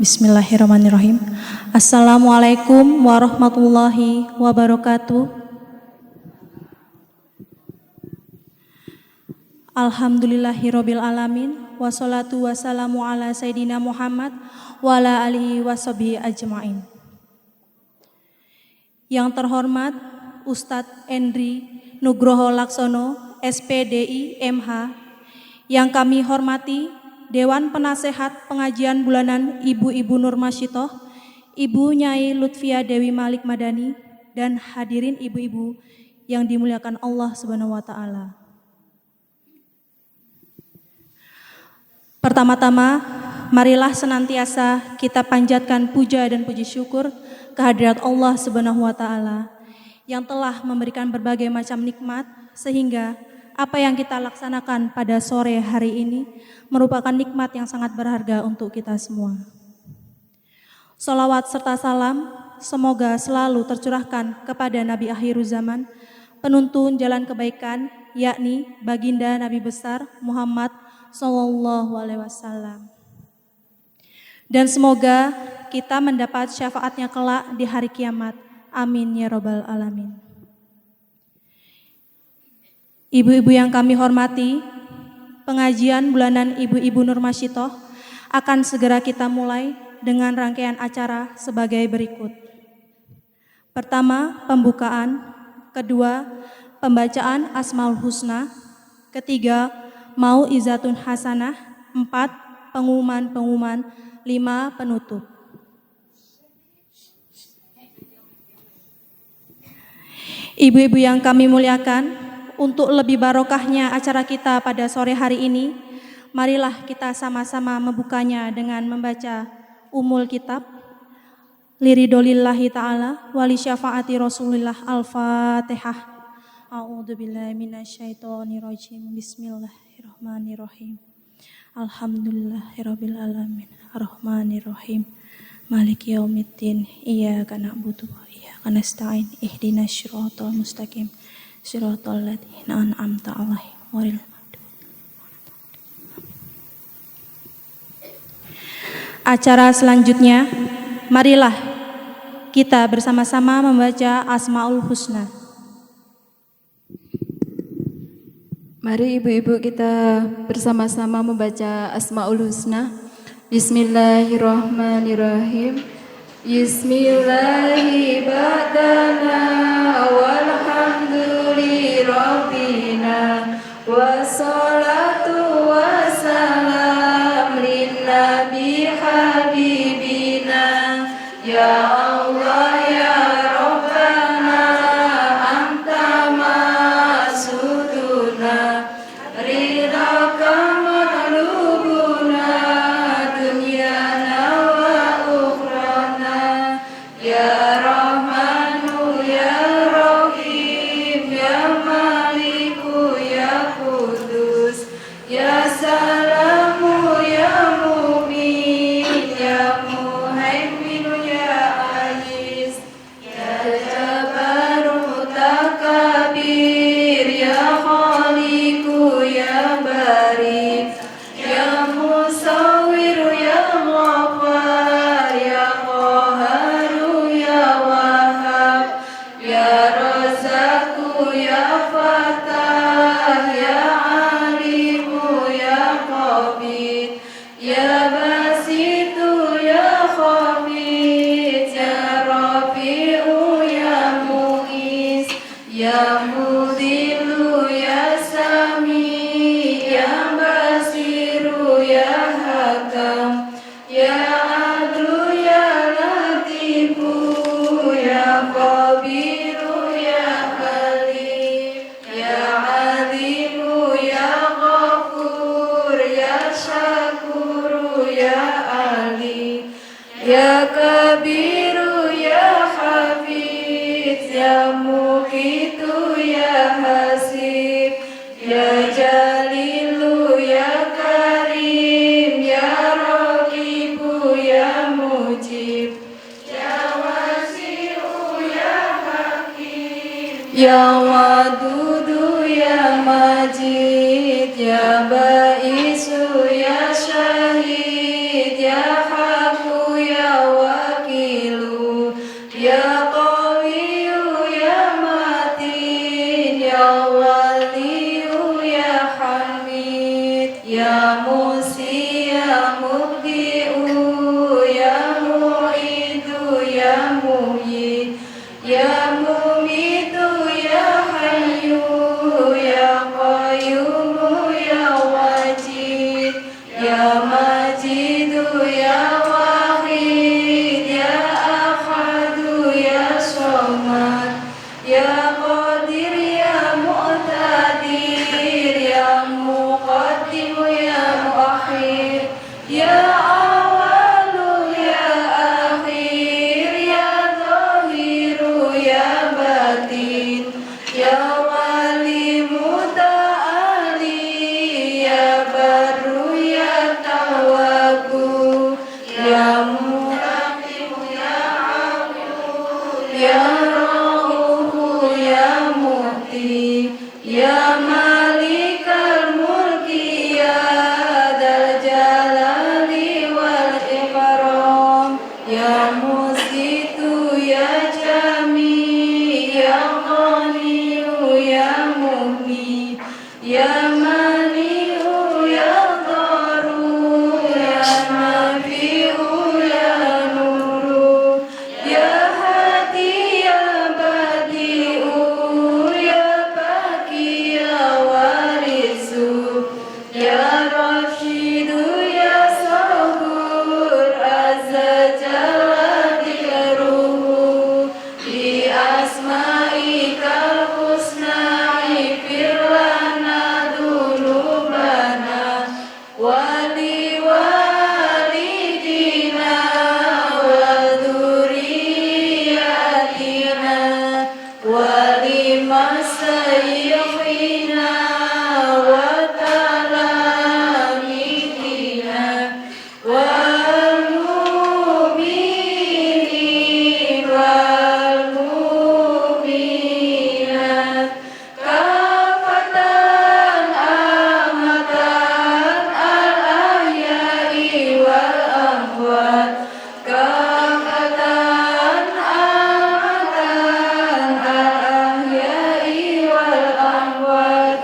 Bismillahirrahmanirrahim. Assalamualaikum warahmatullahi wabarakatuh. Alhamdulillahirabbil alamin. Wassalatu wassalamu ala sayyidina Muhammad wa ala alihi washabihi ajmain. Yang terhormat Ustadz Endri Nugroho Laksono, SPDI MH. Yang kami hormati Dewan Penasehat Pengajian Bulanan Ibu-Ibu Nur Masyitoh, Ibu Nyai Lutfia Dewi Malik Madani, dan hadirin ibu-ibu yang dimuliakan Allah Subhanahu wa Ta'ala. Pertama-tama, marilah senantiasa kita panjatkan puja dan puji syukur kehadirat Allah Subhanahu wa Ta'ala yang telah memberikan berbagai macam nikmat sehingga apa yang kita laksanakan pada sore hari ini merupakan nikmat yang sangat berharga untuk kita semua. Sholawat serta salam semoga selalu tercurahkan kepada Nabi akhir zaman, penuntun jalan kebaikan, yakni baginda Nabi besar Muhammad Sallallahu Alaihi Wasallam. Dan semoga kita mendapat syafaatnya kelak di hari kiamat. Amin ya Rabbal Alamin. Ibu-ibu yang kami hormati, pengajian bulanan Ibu-Ibu Nur Masyitoh akan segera kita mulai dengan rangkaian acara sebagai berikut. Pertama, pembukaan. Kedua, pembacaan Asmaul Husna. Ketiga, Mau'izatun Hasanah. 4, pengumuman-pengumuman. 5, penutup. Ibu-ibu yang kami muliakan, untuk lebih barokahnya acara kita pada sore hari ini, marilah kita sama-sama membukanya dengan membaca Ummul Kitab, Liridolillahi ta'ala, wali syafaati Rasulillah. Al-Fatihah. A'udzubillahi minasyaitonirrajim. Bismillahirrahmanirrahim. Alhamdulillahirabbil alamin. Arrahmanirrahim. Maliki yaumiddin. Iyyaka na'budu wa iyyaka nasta'in. Ihdinas siratal mustaqim. Siratal ladzina an'amta 'alaihim ghairil maghdubi. Acara selanjutnya, marilah kita bersama-sama membaca Asmaul Husna. Mari ibu-ibu kita bersama-sama membaca Asmaul Husna. Bismillahirrahmanirrahim. Bismillahi ba'dana walhamduli rabbina wassalatu wassalam linnabi habibina ya Allah ya Rabbana anta masuduna ridaka matlubuna dunyana wa ukhrana ya Rahmanu ya Rahim ya Maliku ya Kudus ya Salamu ya Mu'min ya Muhaiminu ya Aziz ya Jabaru Takabir ya Khaliku ya Bari ya Musawiru ya Ghafar ya Qaharu ya Wahhab ya Razaku ya Fatah ya Alimu ya Qabid ya Basitu ya Khabid ya Rafi'u ya Mu'is ya Mudillu ya Sami ya Basiru ya Hakam ya Adlu ya Latifu ya Qabiru ya Halim ya Alimu ya Ghafur ya Syakuru ya Ali ya Kabiru ya Hafiz ya Muqitu ya Hasib ya Jalilu ya Karim ya Raqibu ya Mujib ya Wasi'u ya Hakim ya Wadudu ya Majid ya Baisu ya Syahid ya Haku Ya Malikal Mulki Ya Dzal Jalali wal Ikram Ya Musitu Ya Jami Ya Ghaniyu Ya Mughni Ya Mani'u Ya Dharu Ya Nafi'u Ya Nuru Ya Hadi Ya Badi'u Ya Baqi Ya Warisu Ya Rashidu Ya Sabur Azza Jalla Dikruhu Bi asma'ikal husna Ifir lana dhunubana Wali walidina Wa dhurriyatina Wali masayyihina Wa talamidina Wal mu'minin wal mu'minat Kafatan amatan al-ahya'i wal amwat Kafatan amatan al-ahya'i wal amwat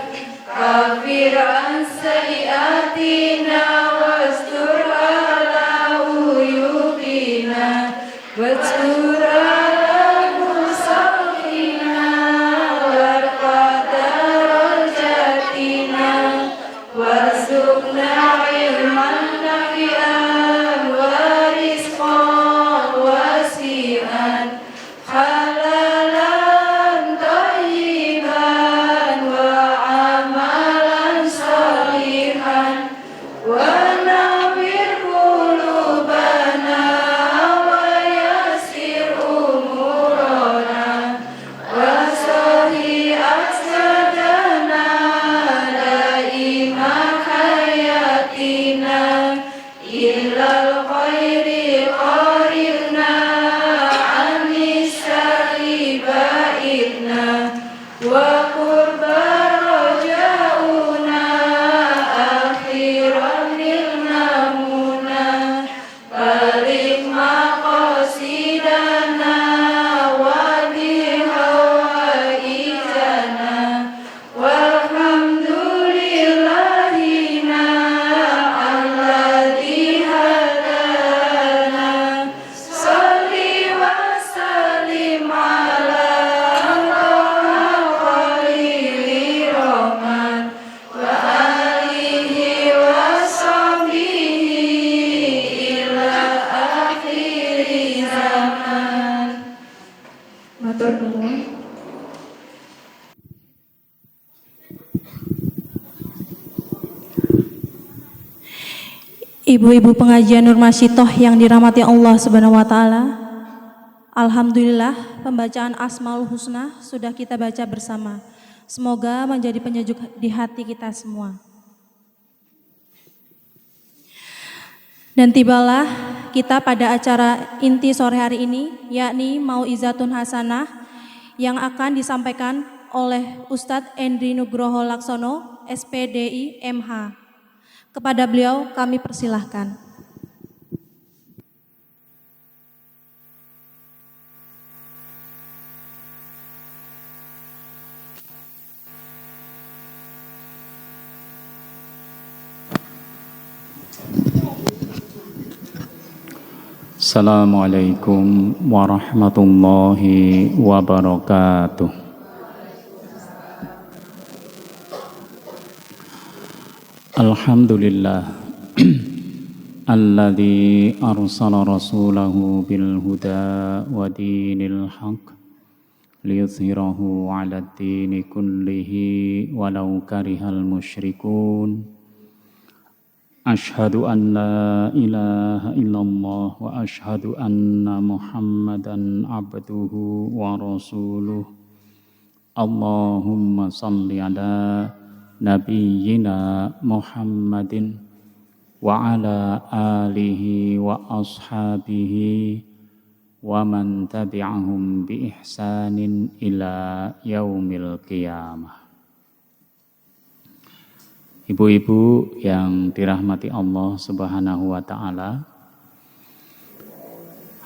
Kafir an sayiatina wastur ala uyubina Wastur ala musafina Warqadar jatina Warzuqna ilman nafi'an Warizqan wasi'an Halalan tayyiban Wa amalan salihan Wa nawwir qulubana Wa yassir umurana Wa sahih ajsadana Daima hayatina Ilal khairi qaribna Ani syarri ba'idna Wa qurba rajauna Akhiran nilnamuna Balik maqasidana Wa bihawaijana Walhamdulillahina Alladhi hadana Salli wa sallim ala Taha khairi rahman Wa alihi wa sahbihi ila akhiri zaman Matur nuwun. Ibu-ibu pengajian Nur Masyitoh yang dirahmati Allah Subhanahu wa taala. Alhamdulillah, pembacaan Asmaul Husna sudah kita baca bersama. Semoga menjadi penyejuk di hati kita semua. Dan tibalah kita pada acara inti sore hari ini, yakni Mau'izatun Hasanah yang akan disampaikan oleh Ustadz Endri Nugroho Laksono, SPDI MH. Kepada beliau kami persilahkan. Assalamualaikum warahmatullahi wabarakatuh. Alhamdulillah alladzi arsala rasulahu bil huda wa dinil haqq liyuzhirahu 'alad dini kullihi walau karihal musyrikun. Ashhadu an la ilaha illallah wa ashhadu anna Muhammadan abduhu wa rasuluh. Allahumma salli ala nabiyyina Muhammadin wa ala alihi wa ashabihi wa man tabi'ahum bi ihsanin ila yaumil qiyamah. Ibu-ibu yang dirahmati Allah Subhanahu wa taala,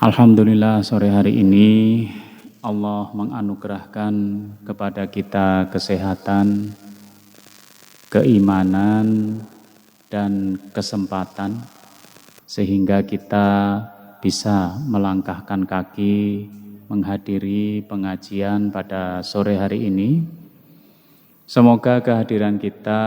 alhamdulillah sore hari ini Allah menganugerahkan kepada kita kesehatan, keimanan, dan kesempatan sehingga kita bisa melangkahkan kaki menghadiri pengajian pada sore hari ini. Semoga kehadiran kita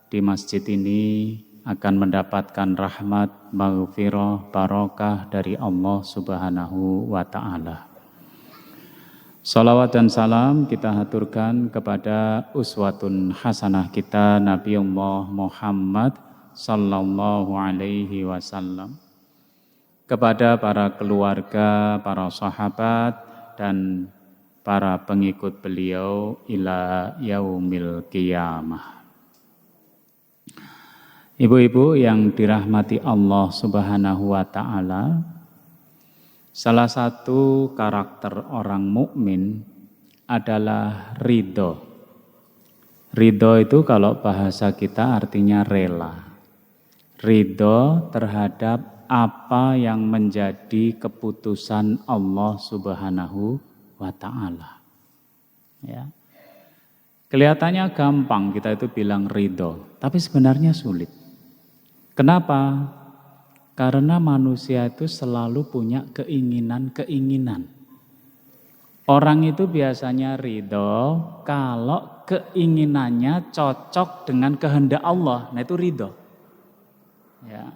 di masjid ini akan mendapatkan rahmat, maghfirah, barokah dari Allah Subhanahu wa taala. Salawat dan salam kita haturkan kepada uswatun hasanah kita Nabiullah Muhammad sallallahu alaihi wasallam, kepada para keluarga, para sahabat, dan para pengikut beliau ila yaumil qiyamah. Ibu-ibu yang dirahmati Allah Subhanahu wa taala, salah satu karakter orang mukmin adalah ridho. Ridho itu kalau bahasa kita artinya rela. Ridho terhadap apa yang menjadi keputusan Allah Subhanahu wa ta'ala. Ya. Kelihatannya gampang kita itu bilang ridho, tapi sebenarnya sulit. Kenapa? Karena manusia itu selalu punya keinginan-keinginan. Orang itu biasanya ridho kalau keinginannya cocok dengan kehendak Allah. Nah itu ridho. Ya,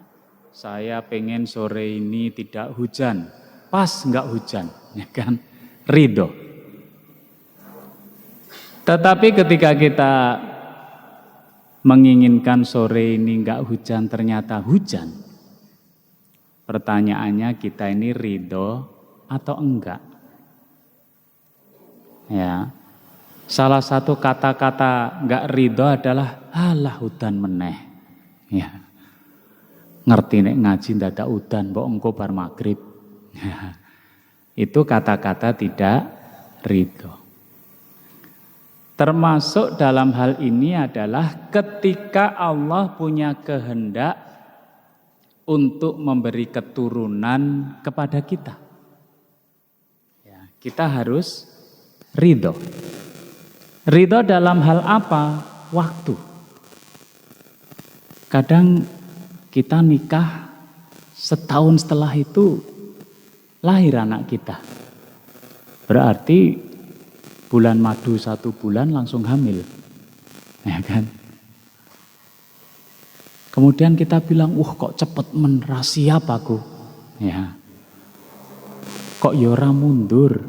saya pengen sore ini tidak hujan, pas enggak hujan, ya kan? Ridho. Tetapi ketika kita menginginkan sore ini enggak hujan, ternyata hujan. Pertanyaannya, kita ini ridho atau enggak? Ya. Salah satu kata-kata enggak ridho adalah halah udan meneh. Ya. Ngerti nek ngaji ndadak udan mbok engko bar magrib. Ya. Itu kata-kata tidak ridho. Termasuk dalam hal ini adalah ketika Allah punya kehendak untuk memberi keturunan kepada kita. Ya, kita harus ridho. Ridho dalam hal apa? Waktu. Kadang kita nikah, setahun setelah itu lahir anak kita. Berarti bulan madu 1 bulan langsung hamil. Ya kan? Kemudian kita bilang, kok cepet men, siap aku. Ya. Kok yora mundur.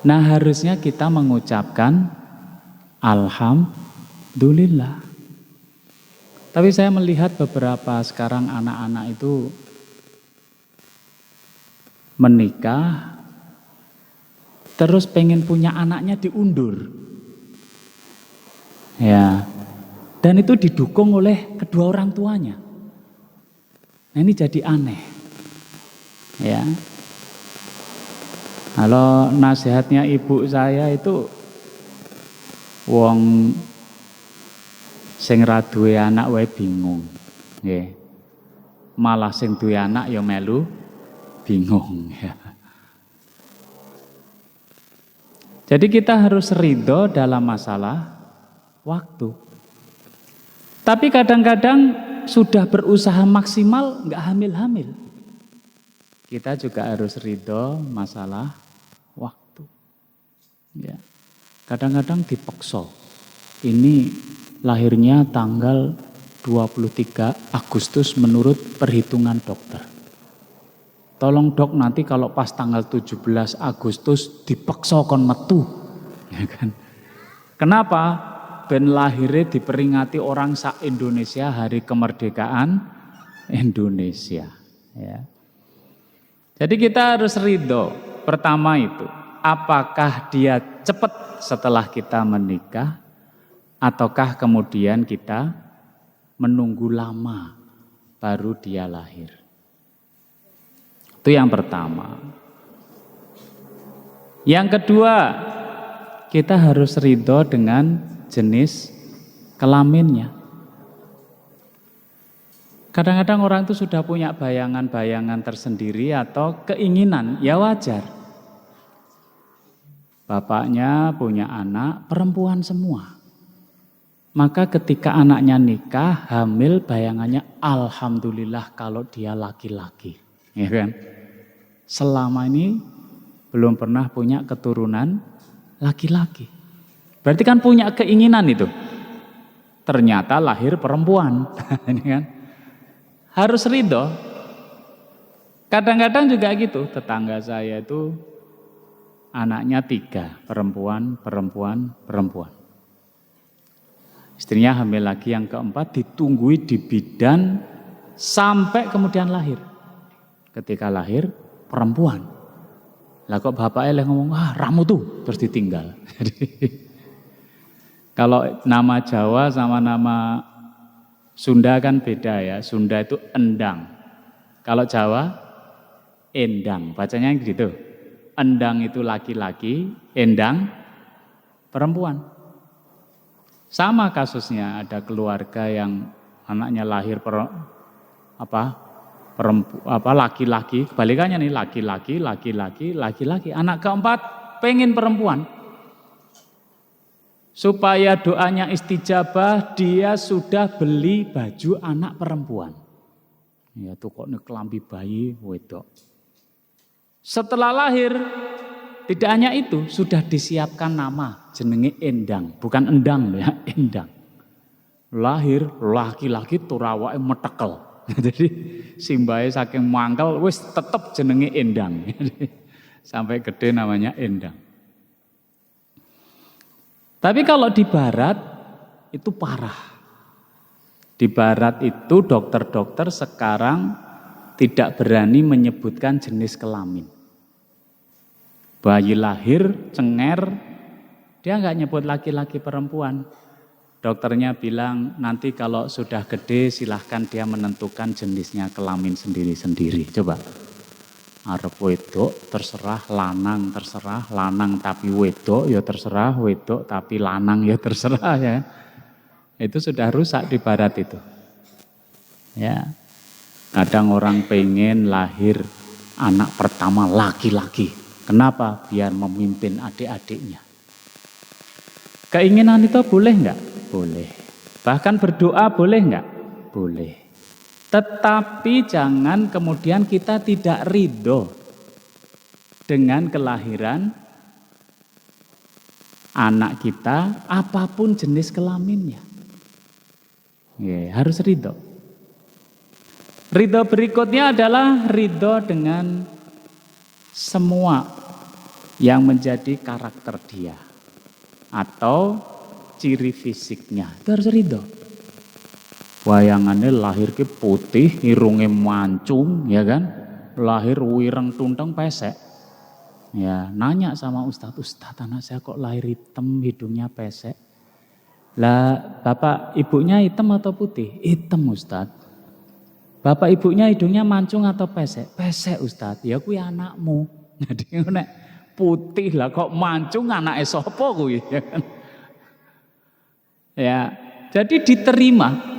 Nah harusnya kita mengucapkan alhamdulillah. Tapi saya melihat beberapa sekarang anak-anak itu menikah, terus pengen punya anaknya diundur. Ya. Dan itu didukung oleh kedua orang tuanya. Nah ini jadi aneh. Ya. Kalau nasihatnya ibu saya itu, wong sing ra duwe anak wae bingung. Nggih. Malah sing duwe anak ya melu bingung. Ya. Jadi kita harus ridho dalam masalah waktu. Tapi kadang-kadang sudah berusaha maksimal nggak hamil-hamil. Kita juga harus ridho masalah waktu. Ya. Kadang-kadang dipaksa. Ini lahirnya tanggal 23 Agustus menurut perhitungan dokter. Tolong dok, nanti kalau pas tanggal 17 Agustus dipaksa kon metu. Ya kan? Kenapa? Ben lahirnya diperingati orang sa-Indonesia hari kemerdekaan Indonesia. Ya. Jadi kita harus ridho. Pertama itu, apakah dia cepat setelah kita menikah, ataukah kemudian kita menunggu lama baru dia lahir. Itu yang pertama. Yang kedua, kita harus ridho dengan jenis kelaminnya. Kadang-kadang orang itu sudah punya bayangan-bayangan tersendiri atau keinginan, ya wajar. Bapaknya punya anak perempuan semua. Maka ketika anaknya nikah, hamil, bayangannya alhamdulillah kalau dia laki-laki. Ya kan? Selama ini belum pernah punya keturunan laki-laki. Berarti kan punya keinginan itu. Ternyata lahir perempuan. Ini kan? Harus ridho. Kadang-kadang juga gitu, tetangga saya itu anaknya 3, perempuan. Istrinya hamil lagi yang keempat, ditunggui di bidan sampai kemudian lahir. Ketika lahir, perempuan. Lah kok bapaknya ngomong, ramu tuh, terus ditinggal. Kalau nama Jawa sama nama Sunda kan beda ya. Sunda itu endang. Kalau Jawa endang. Bacanya gitu. Endang itu laki-laki, endang perempuan. Sama kasusnya, ada keluarga yang anaknya lahir laki-laki, kebalikannya nih laki-laki. Anak keempat pengen perempuan. Supaya doanya istijabah, dia sudah beli baju anak perempuan. Ya tuh kok kelambi bayi wedok. Setelah lahir, tidak hanya itu, sudah disiapkan nama, jenenge Endang, bukan Endang ya, Endang. Lahir laki-laki turawake metekel. Jadi simbahe saking mangkel wis tetep jenenge Endang. Sampai gede namanya Endang. Tapi kalau di barat itu parah. Di barat itu dokter-dokter sekarang tidak berani menyebutkan jenis kelamin. Bayi lahir, cenger, dia nggak nyebut laki-laki perempuan. Dokternya bilang nanti kalau sudah gede silahkan dia menentukan jenisnya kelamin sendiri-sendiri. Coba. Arep wedok terserah, lanang tapi wedok ya terserah, wedok tapi lanang ya terserah ya. Itu sudah rusak di barat itu. Ya. Kadang orang pengen lahir anak pertama laki-laki. Kenapa? Biar memimpin adik-adiknya. Keinginan itu boleh enggak? Boleh. Bahkan berdoa boleh enggak? Boleh. Tetapi jangan kemudian kita tidak ridho dengan kelahiran anak kita apapun jenis kelaminnya. Ya, harus ridho. Ridho berikutnya adalah ridho dengan semua yang menjadi karakter dia atau ciri fisiknya. Itu harus ridho. Wayangannya lahir ke putih, irungnya mancung, ya kan? Lahir wireng tunteng pesek. Ya, nanya sama Ustadz, anak saya kok lahir hitam, hidungnya pesek. Lah, bapak ibunya hitam atau putih? Hitam Ustadz. Bapak ibunya hidungnya mancung atau pesek? Pesek Ustadz. Ya kuwi anakmu. Jadi nek putih lah kok mancung anake sapa kuwi, ya kan? Ya, jadi diterima.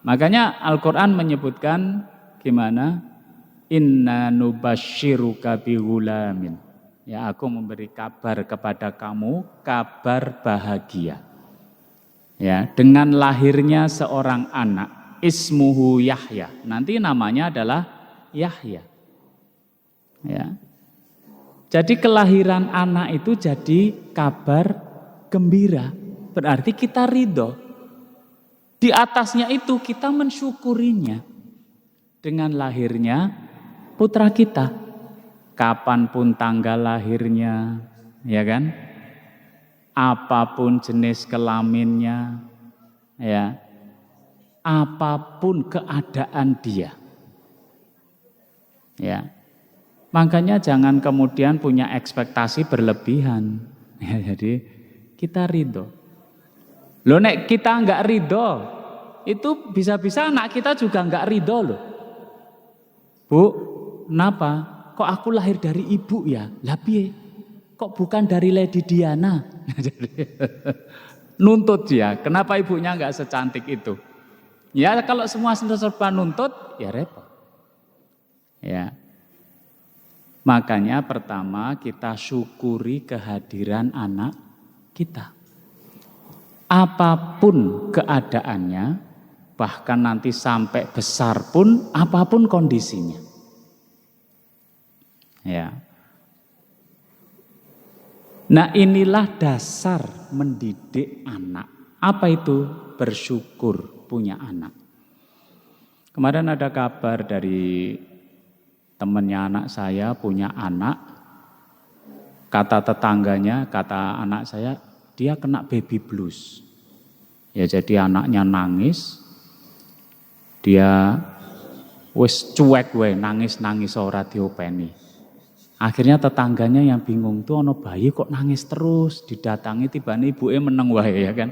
Makanya Al-Quran menyebutkan gimana? Inna nubasyiruka bighulamin. Ya, aku memberi kabar kepada kamu, kabar bahagia. Ya, dengan lahirnya seorang anak, ismuhu Yahya. Nanti namanya adalah Yahya. Ya. Jadi kelahiran anak itu jadi kabar gembira. Berarti kita ridho. Di atasnya itu kita mensyukurinya dengan lahirnya putra kita. Kapanpun tanggal lahirnya, ya kan? Apapun jenis kelaminnya, ya. Apapun keadaan dia. Ya. Makanya jangan kemudian punya ekspektasi berlebihan. Ya, jadi kita ridho. Loh nek kita enggak ridho, itu bisa-bisa anak kita juga enggak ridho loh. Bu, kenapa? Kok aku lahir dari ibu ya? Lah piye? Kok bukan dari Lady Diana? Jadi nuntut dia. Kenapa ibunya enggak secantik itu? Ya kalau semua serba nuntut, ya repot. Ya. Makanya pertama kita syukuri kehadiran anak kita. Apapun keadaannya, bahkan nanti sampai besar pun, apapun kondisinya. Ya. Nah inilah dasar mendidik anak. Apa itu? Bersyukur punya anak. Kemarin ada kabar dari temannya anak saya punya anak. Kata tetangganya, kata anak saya, dia kena baby blues. Ya jadi anaknya nangis. Dia wis cuek we, nangis-nangis ora diopeni. Akhirnya tetangganya yang bingung tuh ono bayi kok nangis terus, didatangi tibane ibuke meneng wae ya kan.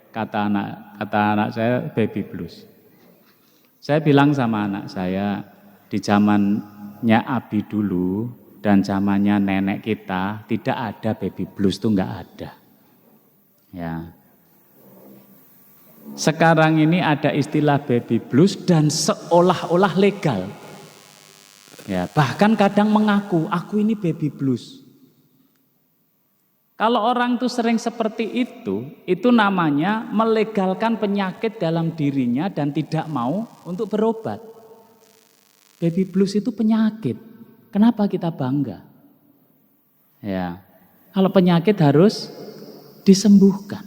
Kata anak saya baby blues. Saya bilang sama anak saya di zamannya Abi dulu dan zamannya nenek kita tidak ada baby blues tuh enggak ada. Ya. Sekarang ini ada istilah baby blues dan seolah-olah legal. Ya, bahkan kadang mengaku, aku ini baby blues. Kalau orang itu sering seperti itu namanya melegalkan penyakit dalam dirinya dan tidak mau untuk berobat. Baby blues itu penyakit. Kenapa kita bangga? Ya, kalau penyakit harus disembuhkan.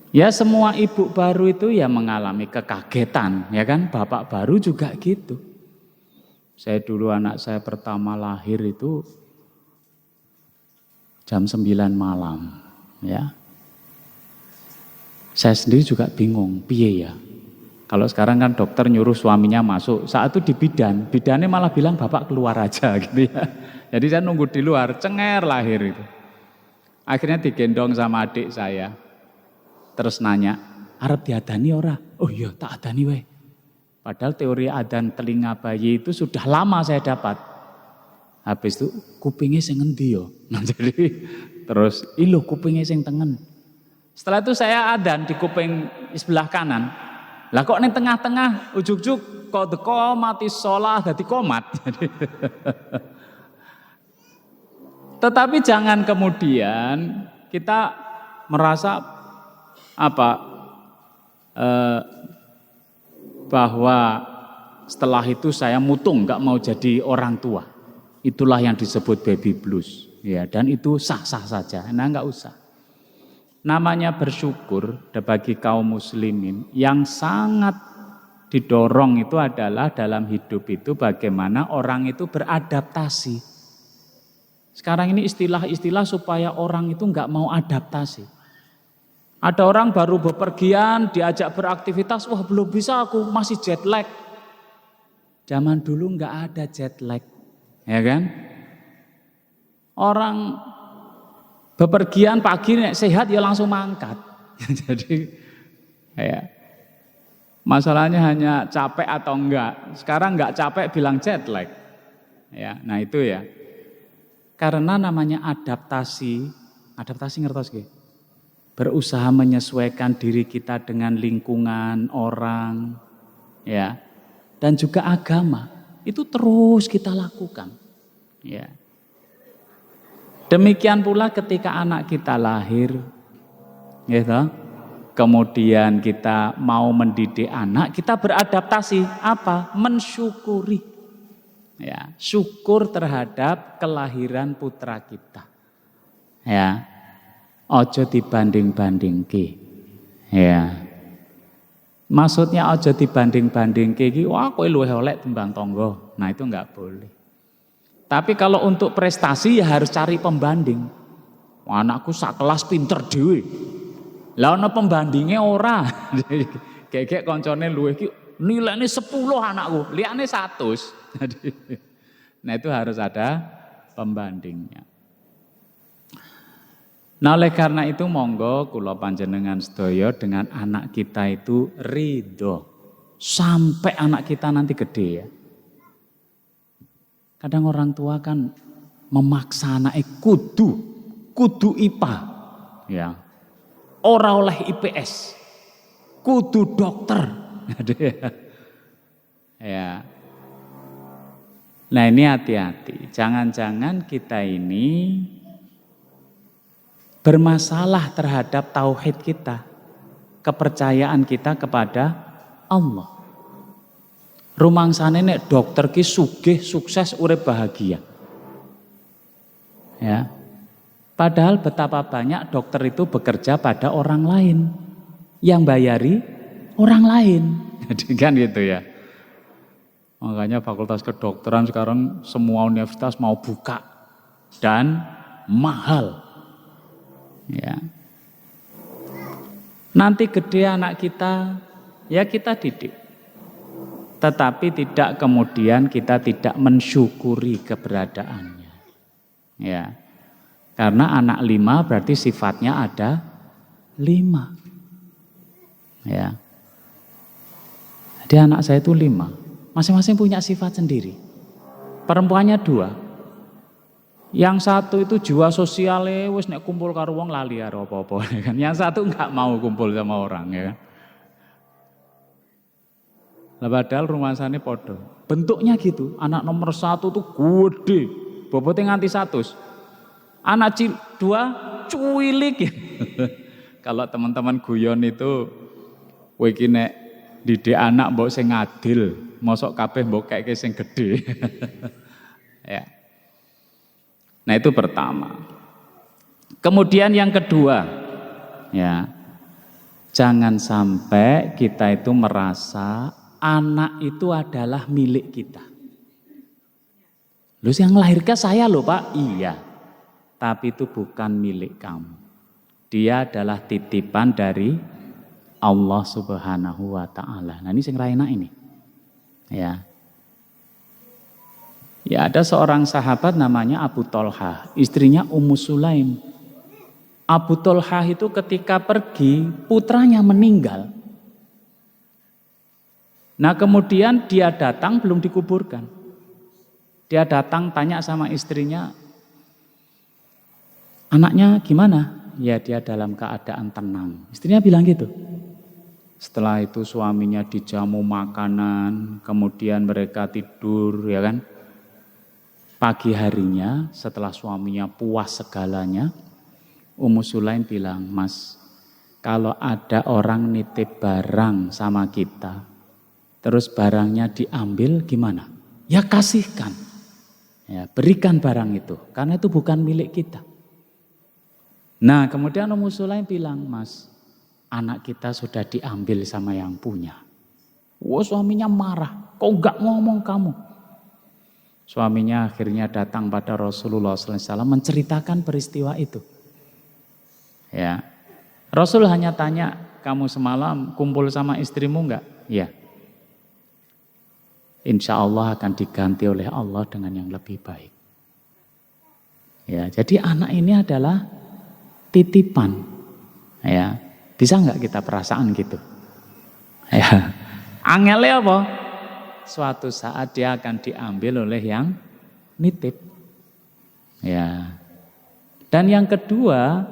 Ya semua ibu baru itu ya mengalami kekagetan, ya kan? Bapak baru juga gitu. Saya dulu anak saya pertama lahir itu jam 9 malam, ya. Saya sendiri juga bingung, piye ya. Kalau sekarang kan dokter nyuruh suaminya masuk, saat itu di bidannya malah bilang bapak keluar aja gitu ya. Jadi saya nunggu di luar, cenger lahir itu. Akhirnya digendong sama adik saya, terus nanya, arep diadani ora? Oh iya tak adani weh. Padahal teori adan telinga bayi itu sudah lama saya dapat. Habis itu kupingnya sing ngendi yo. Nah jadi terus ilo kupingnya sing tengen. Setelah itu saya adan di kuping sebelah kanan. Lah kok ning tengah-tengah ujug-ujug kok deko mati sholah dadi komat. Tetapi jangan kemudian kita merasa bahwa setelah itu saya mutung nggak mau jadi orang tua. Itulah yang disebut baby blues. Ya, dan itu sah-sah saja. Nah nggak usah. Namanya bersyukur bagi kaum muslimin yang sangat didorong itu adalah dalam hidup itu bagaimana orang itu beradaptasi. Sekarang ini istilah-istilah supaya orang itu nggak mau adaptasi. Ada orang baru bepergian, diajak beraktivitas, wah belum bisa aku, masih jet lag. Zaman dulu nggak ada jet lag, ya kan? Orang bepergian pagi nek sehat ya langsung mangkat. Jadi, ya masalahnya hanya capek atau enggak. Sekarang nggak capek bilang jet lag, ya. Nah itu ya, karena namanya adaptasi ngertos nggih? Berusaha menyesuaikan diri kita dengan lingkungan, orang, ya, dan juga agama. Itu terus kita lakukan, ya. Demikian pula ketika anak kita lahir, gitu. Kemudian kita mau mendidik anak, kita beradaptasi apa? Mensyukuri, ya, syukur terhadap kelahiran putra kita, ya. Ojo dibanding-bandingke. Ya. Maksudnya ojo dibanding-bandingke iki wah kowe luwih elek timbang tangga. Nah, itu enggak boleh. Tapi kalau untuk prestasi ya harus cari pembanding. Wah, anakku sak kelas pinter dhewe. Lah ana pembandinge ora. Kayak koncone luwih iki nilainya 10 anakku, liyane 100. Nah, itu harus ada pembandingnya. Nah oleh karena itu monggo kula panjenengan sedaya dengan anak kita itu ridho sampai anak kita nanti gede ya. Kadang orang tua kan memaksa anaknya kudu IPA, ya. Ora oleh IPS, kudu dokter. Ya. Nah ini hati-hati, jangan-jangan kita ini bermasalah terhadap tauhid kita, kepercayaan kita kepada Allah. Rumangsane nek dokter ki sugih, sukses, urip bahagia. Ya. Padahal betapa banyak dokter itu bekerja pada orang lain, yang bayari orang lain. Jadi kan gitu ya. Makanya fakultas kedokteran sekarang semua universitas mau buka dan mahal. Ya. Nanti gede anak kita, ya kita didik. Tetapi tidak kemudian kita tidak mensyukuri keberadaannya. Ya. Karena anak 5 berarti sifatnya ada 5. Ya. Jadi anak saya itu 5. Masing-masing punya sifat sendiri. Perempuannya 2. Yang satu itu jiwa sosialnya wis nek kumpul karo wong lali karo apa-apa kan. Yang satu enggak mau kumpul sama orang ya kan. Lah padahal rumasane padha. Bentuknya gitu. Anak nomor 1 tuh gede, bobotnya nganti 100. Anak 2 cuilik. Kalau teman-teman guyon itu kowe iki nek didik anak mbok sing adil, mosok kabeh mbok keke sing gede. Ya. Nah itu pertama. Kemudian yang kedua, ya, jangan sampai kita itu merasa anak itu adalah milik kita. Lu yang melahirkan saya loh Pak, iya. Tapi itu bukan milik kamu. Dia adalah titipan dari Allah Subhanahu wa taala. Nah ini sing raina ini. Ya. Ya ada seorang sahabat namanya Abu Tolhah, istrinya Ummu Sulaim. Abu Tolhah itu ketika pergi, putranya meninggal. Nah kemudian dia datang belum dikuburkan. Dia datang tanya sama istrinya, anaknya gimana? Ya dia dalam keadaan tenang. Istrinya bilang gitu. Setelah itu suaminya dijamu makanan, kemudian mereka tidur, ya kan? Pagi harinya setelah suaminya puas segalanya, Ummu Sulaim bilang, Mas, kalau ada orang nitip barang sama kita, terus barangnya diambil gimana? Ya kasihkan, ya berikan barang itu, karena itu bukan milik kita. Nah kemudian Ummu Sulaim bilang, Mas, anak kita sudah diambil sama yang punya. Wah suaminya marah, kok gak ngomong kamu? Suaminya akhirnya datang pada Rasulullah SAW menceritakan peristiwa itu. Ya, Rasul hanya tanya, kamu semalam kumpul sama istrimu enggak? Ya. Insya Allah akan diganti oleh Allah dengan yang lebih baik. Ya, jadi anak ini adalah titipan. Ya, bisa enggak kita perasaan gitu? Ya, angele apa? Suatu saat dia akan diambil oleh yang nitip. Ya. Dan yang kedua,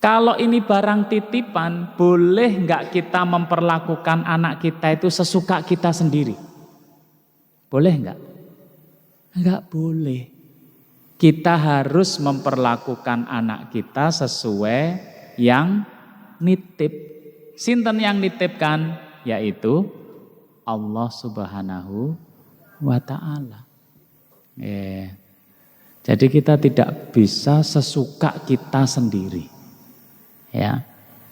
kalau ini barang titipan, boleh enggak kita memperlakukan anak kita itu sesuka kita sendiri? Boleh enggak? Enggak boleh. Kita harus memperlakukan anak kita sesuai yang nitip. Sinten yang nitipkan? Yaitu Allah Subhanahu wa ta'ala. Jadi kita tidak bisa sesuka kita sendiri. Ya,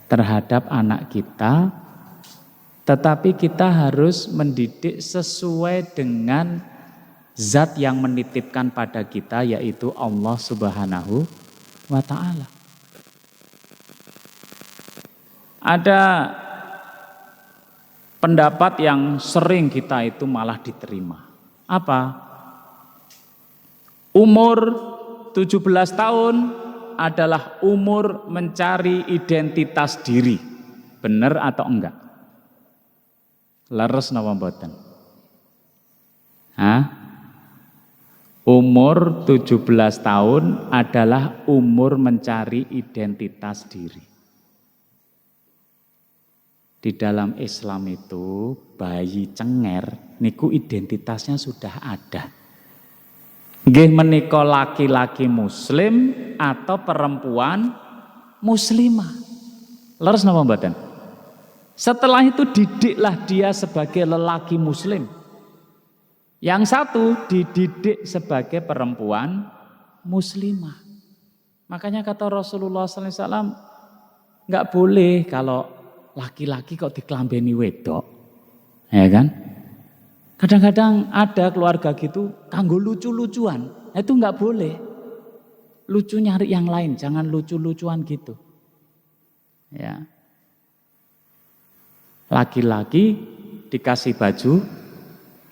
terhadap anak kita, tetapi kita harus mendidik sesuai dengan zat yang menitipkan pada kita, yaitu Allah Subhanahu wa ta'ala. Ada pendapat yang sering kita itu malah diterima. Apa? Umur 17 tahun adalah umur mencari identitas diri. Benar atau enggak? Leres napa mboten? Hah? Umur 17 tahun adalah umur mencari identitas diri. Di dalam Islam itu bayi cenger niku identitasnya sudah ada. Nggih menika laki-laki muslim atau perempuan muslimah. Leres napa mboten? Setelah itu didiklah dia sebagai lelaki muslim. Yang satu dididik sebagai perempuan muslimah. Makanya kata Rasulullah SAW, nggak boleh kalau laki-laki kok dikelambeni wedok, ya kan? Kadang-kadang ada keluarga gitu, kanggo lucu-lucuan, itu nggak boleh. Lucu nyari yang lain, jangan lucu-lucuan gitu. Ya. Laki-laki dikasih baju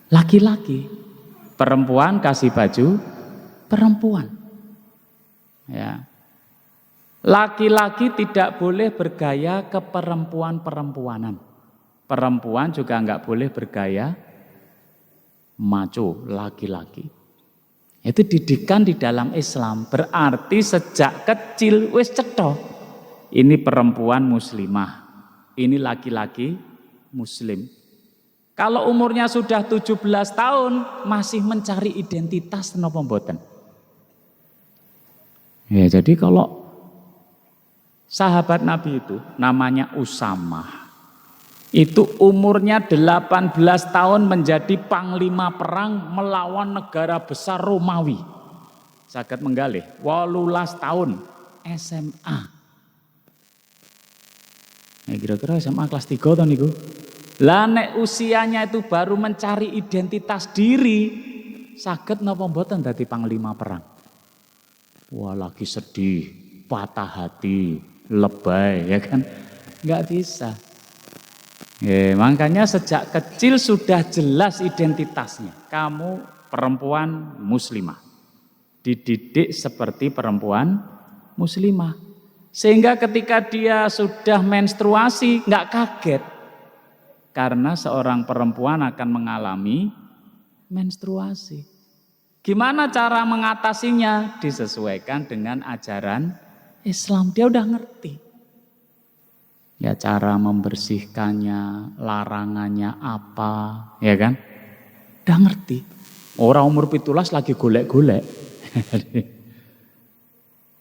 laki-laki, perempuan kasih baju perempuan. Ya. Laki-laki tidak boleh bergaya ke perempuan-perempuanan. Perempuan juga enggak boleh bergaya maco, laki-laki. Itu didikan di dalam Islam, berarti sejak kecil wis cetha. Ini perempuan muslimah, ini laki-laki muslim. Kalau umurnya sudah 17 tahun masih mencari identitas napa mboten? Ya, jadi kalau sahabat Nabi itu namanya Usamah. Itu umurnya 18 tahun menjadi panglima perang melawan negara besar Romawi. Saged menggalih 18 tahun SMA. Nah, kira-kira SMA kelas 3 to niku. Lah nek usianya itu baru mencari identitas diri, saged napa mboten dadi panglima perang? Wah, lagi sedih, patah hati, lebay, ya kan? Enggak bisa. Ya, makanya sejak kecil sudah jelas identitasnya. Kamu perempuan muslimah. Dididik seperti perempuan muslimah. Sehingga ketika dia sudah menstruasi enggak kaget. Karena seorang perempuan akan mengalami menstruasi. Gimana cara mengatasinya? Disesuaikan dengan ajaran Islam. Dia udah ngerti. Ya cara membersihkannya, larangannya apa, ya kan? Udah ngerti. Orang umur 17 lagi golek-golek.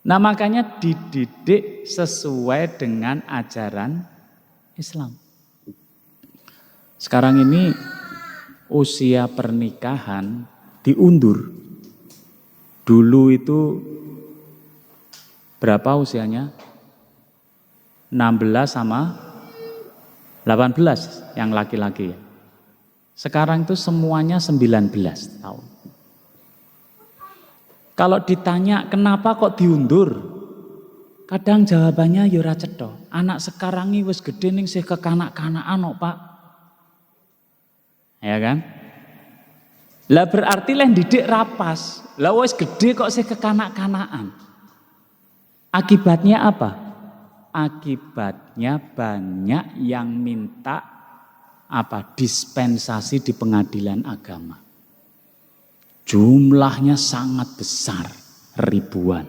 Nah makanya dididik sesuai dengan ajaran Islam. Sekarang ini usia pernikahan diundur. Dulu itu berapa usianya? 16 sama 18 yang laki-laki. Sekarang itu semuanya 19 tahun. Kalau ditanya kenapa kok diundur? Kadang jawabannya ya ora cetha. Anak sekarang iki wis gedhe ning sih kekanak-kanakan kok, Pak. Ya kan? Lah berarti leh didik rapas. Lah wis gede kok sih kekanak-kanakan. Akibatnya apa? Akibatnya banyak yang minta dispensasi di pengadilan agama. Jumlahnya sangat besar, ribuan.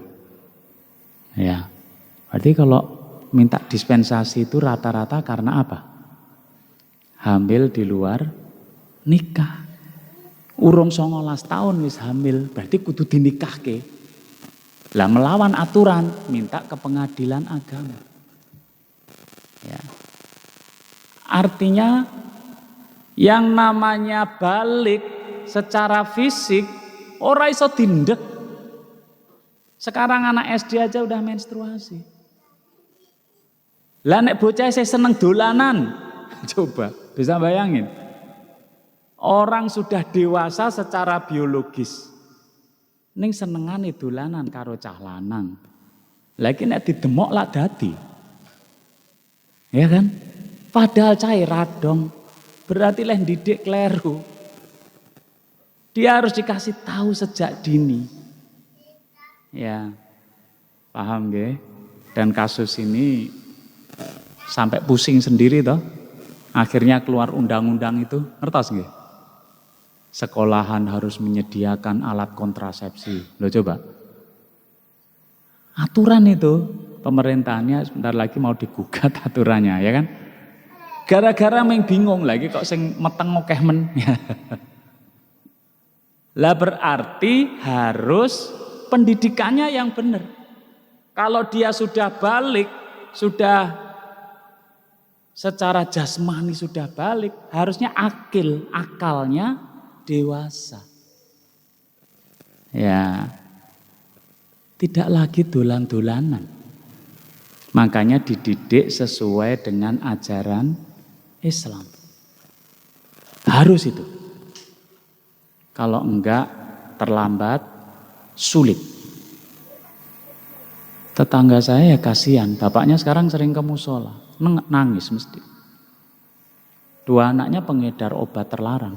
Ya. Berarti kalau minta dispensasi itu rata-rata karena apa? Hamil di luar nikah. Urung 19 tahun wis hamil, berarti kudu dinikahke. Lah melawan aturan, minta ke pengadilan agama. Ya. Artinya yang namanya balik secara fisik ora iso dindek. Sekarang anak SD aja udah menstruasi. Lah nek bocah saya seneng dolanan. Coba, bisa bayangin. Orang sudah dewasa secara biologis. Ning senengane dolanan karo cah lanang. Lagi nek didemok lak dadi. Ya kan? Padahal cah radong. Berarti leh didik kleru. Dia harus dikasih tahu sejak dini. Ya. Paham nggih? Dan kasus ini sampai pusing sendiri toh. Akhirnya keluar undang-undang itu, ngertos nggih? sekolahan harus menyediakan alat kontrasepsi. Loh coba. Aturan itu pemerintahannya sebentar lagi mau digugat aturannya, ya kan? Gara-gara main bingung lagi kok sing meteng okeh men. Lah berarti harus pendidikannya yang benar. Kalau dia sudah balik, sudah secara jasmani sudah balik, harusnya akalnya dewasa. Ya, tidak lagi dolan-dolanan. Makanya dididik sesuai dengan ajaran Islam. Harus itu. Kalau enggak, terlambat, sulit. Tetangga saya ya kasihan, bapaknya sekarang sering ke musola, nangis mesti. 2 anaknya pengedar obat terlarang.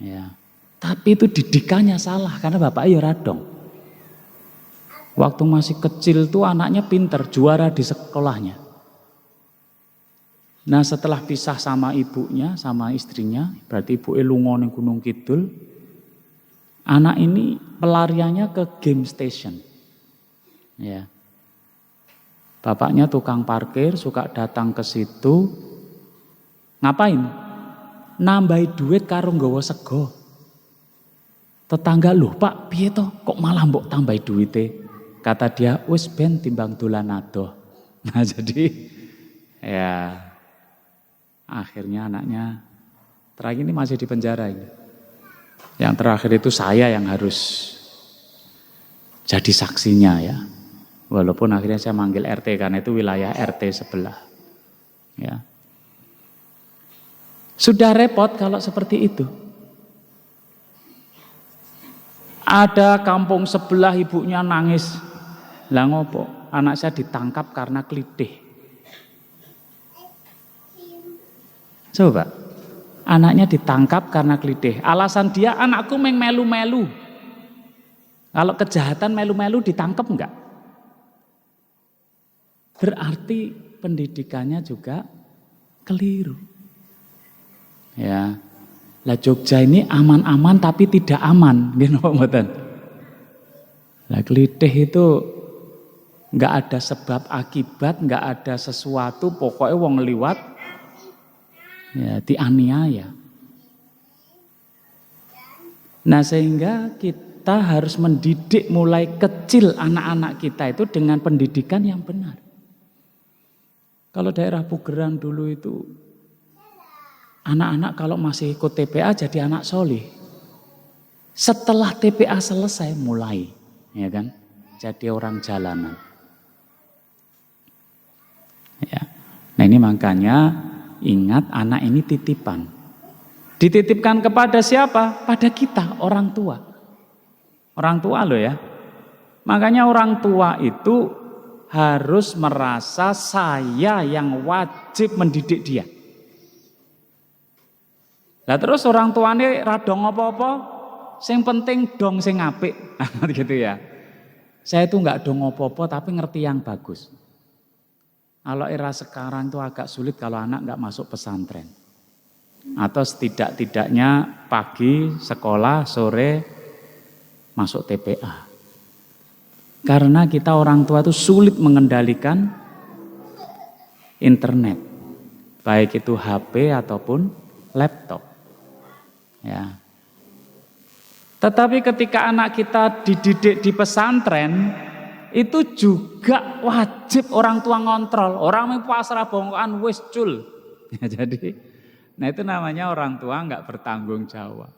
Ya. Tapi itu didikannya salah karena bapaknya ya radong. Waktu masih kecil tuh anaknya pinter, juara di sekolahnya. Nah setelah pisah sama ibunya, sama istrinya, berarti ibu lunga ning Gunung Kidul, anak ini pelariannya ke game station. Ya. Bapaknya tukang parkir, suka datang ke situ. Ngapain? Nambahi duit karo nggawa sego. Tetangga, "Loh Pak, piye toh kok malah mbok tambahi duite?" Kata dia, "Wis ben timbang dolan adoh." Nah jadi ya akhirnya anaknya terakhir ini masih di penjara ini. Yang terakhir itu saya yang harus jadi saksinya ya. Walaupun akhirnya saya manggil RT karena itu wilayah RT sebelah. Ya. Sudah repot kalau seperti itu. Ada kampung sebelah ibunya nangis. Lah ngopo? Anak saya ditangkap karena klitih. Coba. Anaknya ditangkap karena klitih. Alasan dia, anakku meng melu-melu. Kalau kejahatan melu-melu ditangkap enggak? Berarti pendidikannya juga keliru. Ya. Lah Jogja ini aman-aman tapi tidak aman, gitu mboten. Lah klitih itu enggak ada sebab akibat, enggak ada sesuatu, pokoknya wong liwat ya dianiaya. Nah sehingga kita harus mendidik mulai kecil anak-anak kita itu dengan pendidikan yang benar. Kalau daerah Pugeran dulu itu anak-anak kalau masih ikut TPA jadi anak solih. Setelah TPA selesai mulai, ya kan, jadi orang jalanan. Ya. Nah ini makanya ingat anak ini titipan. Dititipkan kepada siapa? Pada kita, orang tua. Orang tua loh ya. Makanya orang tua itu harus merasa saya yang wajib mendidik dia. Lah terus orang tuane radong apa-apa, sing penting dong sing apik. Gitu ya. Saya itu enggak dong apa-apa tapi ngerti yang bagus. Kalau era sekarang itu agak sulit kalau anak enggak masuk pesantren. Atau setidak-tidaknya pagi sekolah, sore masuk TPA. Karena kita orang tua itu sulit mengendalikan internet. Baik itu HP ataupun laptop. Ya. Tetapi ketika anak kita dididik di pesantren, itu juga wajib orang tua ngontrol. Orang yang pasrah bongkoan wis cul. Ya, jadi, nah itu namanya orang tua nggak bertanggung jawab.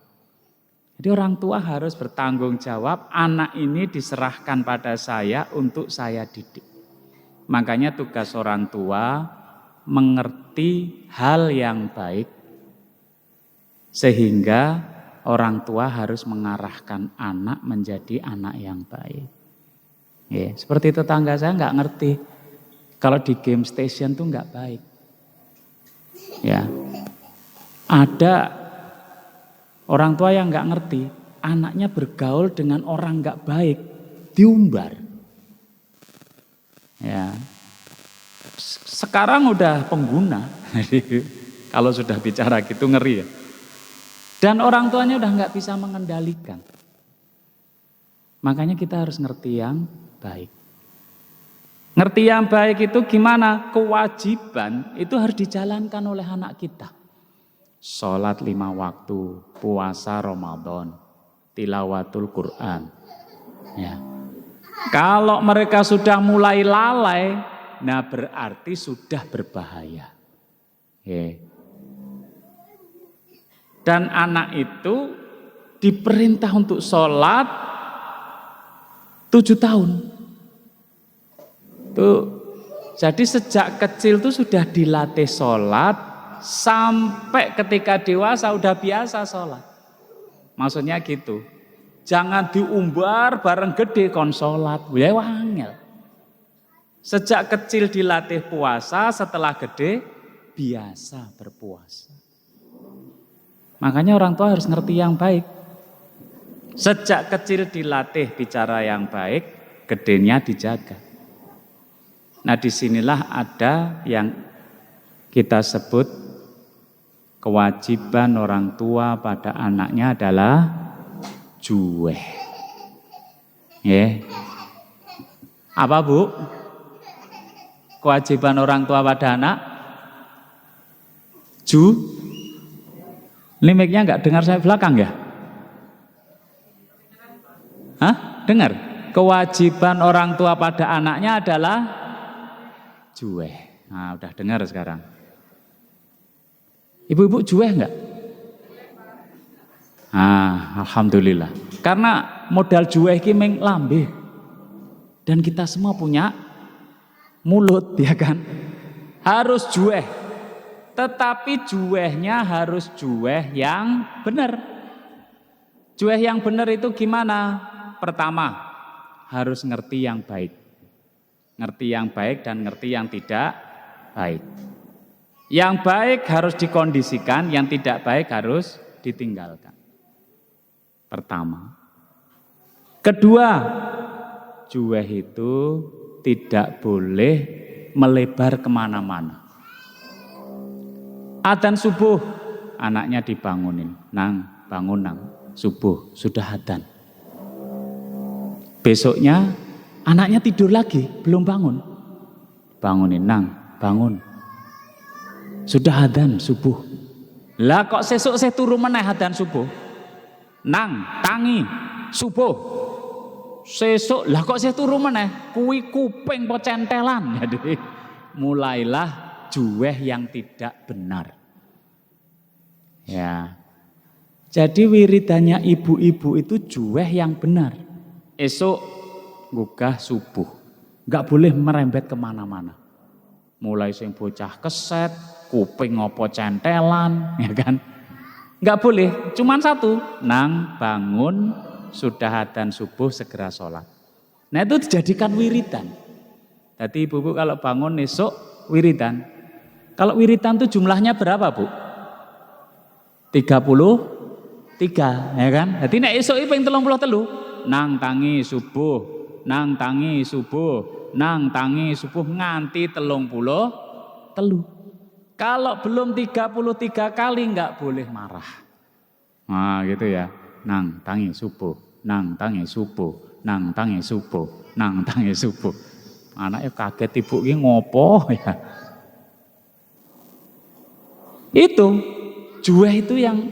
Jadi orang tua harus bertanggung jawab, anak ini diserahkan pada saya untuk saya didik. Makanya tugas orang tua mengerti hal yang baik, sehingga orang tua harus mengarahkan anak menjadi anak yang baik. Ya, seperti tetangga saya nggak ngerti, kalau di game station tuh nggak baik. Ya, ada orang tua yang nggak ngerti, anaknya bergaul dengan orang nggak baik, diumbar. Ya, sekarang udah pengguna, kalau sudah bicara gitu ngeri ya. Dan orang tuanya udah nggak bisa mengendalikan. Makanya kita harus ngerti yang baik. Ngerti yang baik itu gimana? Kewajiban itu harus dijalankan oleh anak kita. Sholat 5 waktu, puasa Ramadan, tilawatul Quran. Ya. Kalau mereka sudah mulai lalai, nah berarti sudah berbahaya. Dan anak itu diperintah untuk sholat 7 tahun. Tuh, jadi sejak kecil tuh sudah dilatih sholat sampai ketika dewasa udah biasa sholat. Maksudnya gitu. Jangan diumbar bareng gede kon sholat. Ya wangel. Sejak kecil dilatih puasa, setelah gede biasa berpuasa. Makanya orang tua harus ngerti yang baik. Sejak kecil dilatih bicara yang baik, gedenya dijaga. Nah disinilah ada yang kita sebut kewajiban orang tua pada anaknya adalah juweh. Apa Bu? Kewajiban orang tua pada anak? Ini mic-nya enggak dengar saya belakang ya? Hah? Dengar? Kewajiban orang tua pada anaknya adalah juweh. Nah, udah dengar sekarang. Ibu-ibu juweh enggak? Alhamdulillah. Karena modal juweh iki meng lambe. Dan kita semua punya mulut, ya kan? Harus juweh. Tetapi juwehnya harus juweh yang benar. Juweh yang benar itu gimana? Pertama, harus ngerti yang baik. Ngerti yang baik dan ngerti yang tidak baik. Yang baik harus dikondisikan, yang tidak baik harus ditinggalkan. Pertama. Kedua, juweh itu tidak boleh melebar kemana-mana. Adzan subuh, anaknya dibangunin. Nang, bangun nang, subuh, sudah adzan. Besoknya anaknya tidur lagi, belum bangun. Bangunin, nang, bangun. Sudah adzan subuh. Lah kok sesuk saya turu meneh adzan subuh. Nang, tangi, subuh. Sesuk lah kok saya turu meneh, kuwi kuping po centelan. Jadi mulailah juweh yang tidak benar. Ya. Jadi wiridannya ibu-ibu itu juweh yang benar. Esok gugah subuh, nggak boleh merembet kemana-mana. Mulai sing bocah keset, kuping ngopo centelan, ya kan? Nggak boleh, cuman satu, nang bangun sudah adzan subuh segera sholat. Nah itu dijadikan wiridan. Jadi ibu-ibu kalau bangun esok wiridan. Kalau wiridan itu jumlahnya berapa Bu? 33, ya kan? Jadi nek esok iki ping 33. Nang tangi subuh, nang tangi subuh, nang tangi subuh nganti 33. Kalau belum 33 kali enggak boleh marah. Nah gitu ya. Nang tangi subuh, nang tangi subuh, nang tangi subuh, nang tangi subuh. Anaknya kaget ibu ini ngopo ya. Itu juweh itu yang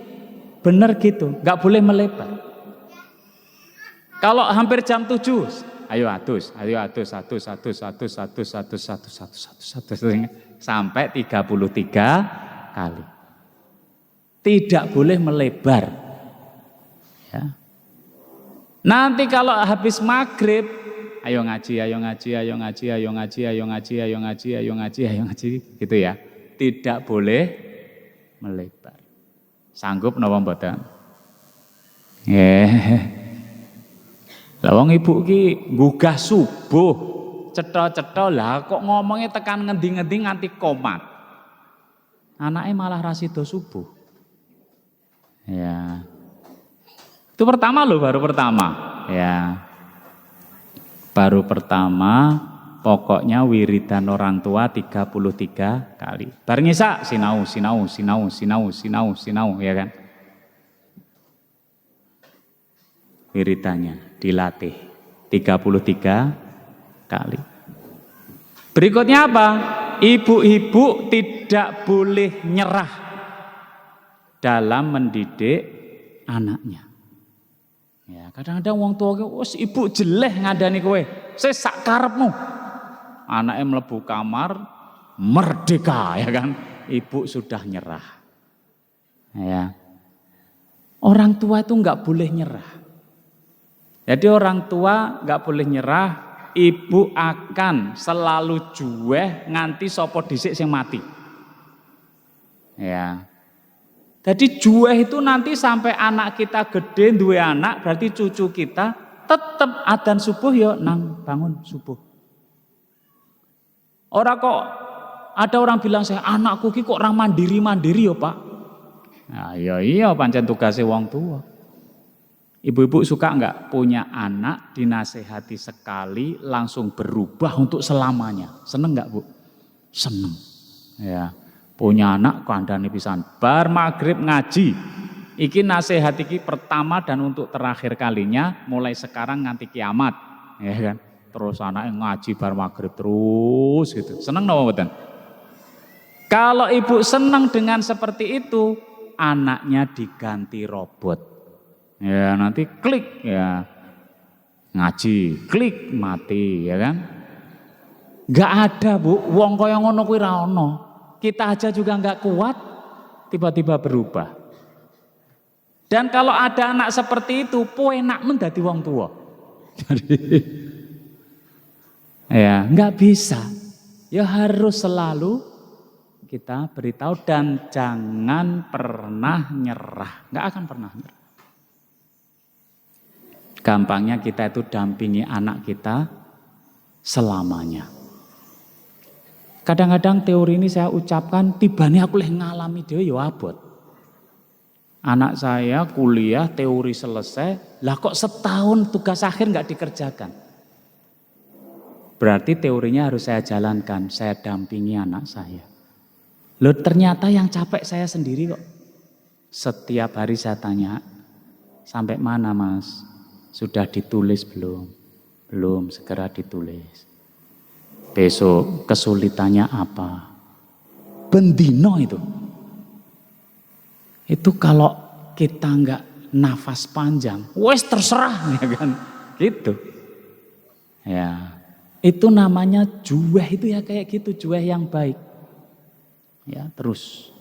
benar gitu, enggak boleh melebar. Kalau hampir jam 7, ayo atus sampai 33 kali. Tidak boleh melebar. Ya. Nanti kalau habis maghrib, ayo ngaji, ayo ngaji, ayo ngaji, ayo ngaji, ayo ngaji, ayo ngaji, ayo ngaji, ayo ngaji, gitu ya. Tidak boleh melebar. Sanggup napa mboten? Lah wong ibu ki gugah subuh, cetha-cetha lah kok ngomongnya tekan ngendi-ngendi nganti komat. Anaknya malah rasido subuh. Ya. Itu pertama loh, baru pertama. Ya. Baru pertama, pokoknya wiridan orang tua 33 kali. Bareng Isa sinau, ya kan. wiridannya, dilatih 33 kali. Berikutnya apa? Ibu-ibu tidak boleh nyerah dalam mendidik anaknya. Ya, kadang-kadang wong tua wis ibu jeleh ngandani kowe, sing sak karepmu. Anake mlebu kamar merdeka ya kan. Ibu sudah nyerah. Ya. Orang tua itu enggak boleh nyerah. Jadi orang tua enggak boleh nyerah, ibu akan selalu juweh nganti sapa dhisik sing mati. Ya. Jadi juweh itu nanti sampai anak kita gede duwe anak, berarti cucu kita tetap adzan subuh ya nang bangun subuh. Ora kok ada orang bilang saya anakku ki kok orang mandiri ya Pak. Nah, iya pancen tugasnya wong tua. Ibu-ibu suka enggak punya anak dinasehati sekali langsung berubah untuk selamanya? Seneng enggak Bu? Seneng. Ya. Punya anak kandhane pisan bar magrib ngaji. Iki nasihat iki pertama dan untuk terakhir kalinya mulai sekarang nganti kiamat, ya kan? Terus anaknya ngaji bar magrib terus gitu. Seneng napa mboten? Kalau ibu senang dengan seperti itu, anaknya diganti robot. Ya nanti klik ya ngaji, klik mati ya kan? Enggak ada Bu, wong kaya ngono kuwi ra ono. Kita aja juga enggak kuat, tiba-tiba berubah. Dan kalau ada anak seperti itu, enak mendadi wong tua. Jadi ya enggak bisa. Ya harus selalu kita beritahu dan jangan pernah nyerah. Enggak akan pernah nyerah. Gampangnya kita itu dampingi anak kita selamanya. Kadang-kadang teori ini saya ucapkan tibane aku leh ngalami dhewe ya abot. Anak saya kuliah teori selesai, lah kok setahun tugas akhir enggak dikerjakan. Berarti teorinya harus saya jalankan, saya dampingi anak saya. Loh ternyata yang capek saya sendiri kok. Setiap hari saya tanya, sampai mana Mas? Sudah ditulis belum? Belum, segera ditulis. Besok kesulitannya apa? Bendino itu. Itu kalau kita enggak nafas panjang, wes terserah ya kan. Gitu. Ya. Itu namanya juweh itu ya kayak gitu, juweh yang baik. Ya, terus.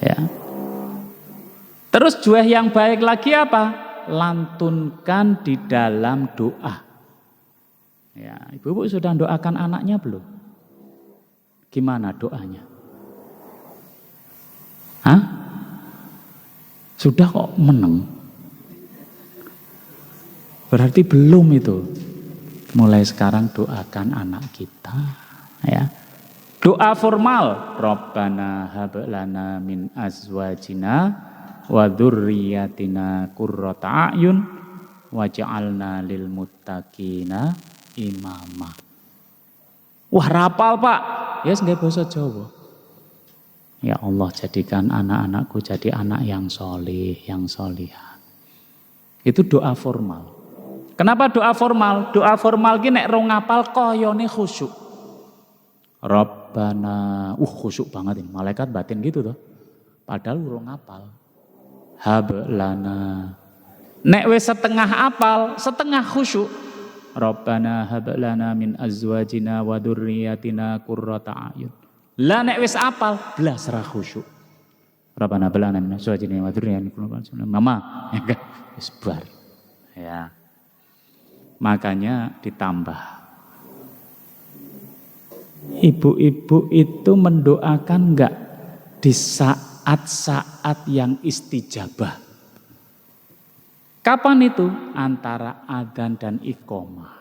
Ya. Terus juweh yang baik lagi apa? Lantunkan di dalam doa. Ya, ibu-ibu sudah doakan anaknya belum? Gimana doanya? Hah? Sudah kok meneng? Berarti belum itu. Mulai sekarang doakan anak kita, ya. Doa formal, Rabbana hab lana min azwajina wa dzurriyyatina qurrata a'yun waj'alna lil muttaqina imama. Wah rapal Pak, ya yes, nggih basa Jawa. Ya Allah jadikan anak-anakku jadi anak yang solih, yang solihah. Itu doa formal. Kenapa doa formal? Doa formal ki nek rong ngapal koyone khusyuk. Rabbana, khusyuk banget ini. Malaikat batin gitu toh. Padahal urung ngapal. Hab lana. Nek wis setengah apal, setengah khusyuk. Rabbana hab lana min azwajina wa dzurriyyatina qurrata a'yun. Lah nek wis apal blas ra khusyuk. Rabbana hab lana min azwajina wa dzurriyyatina qurrata a'yun. Mama, ya kan? Wis bar. Ya. Makanya ditambah. Ibu-ibu itu mendoakan enggak di saat-saat yang istijabah? Kapan itu? Antara adzan dan iqomah.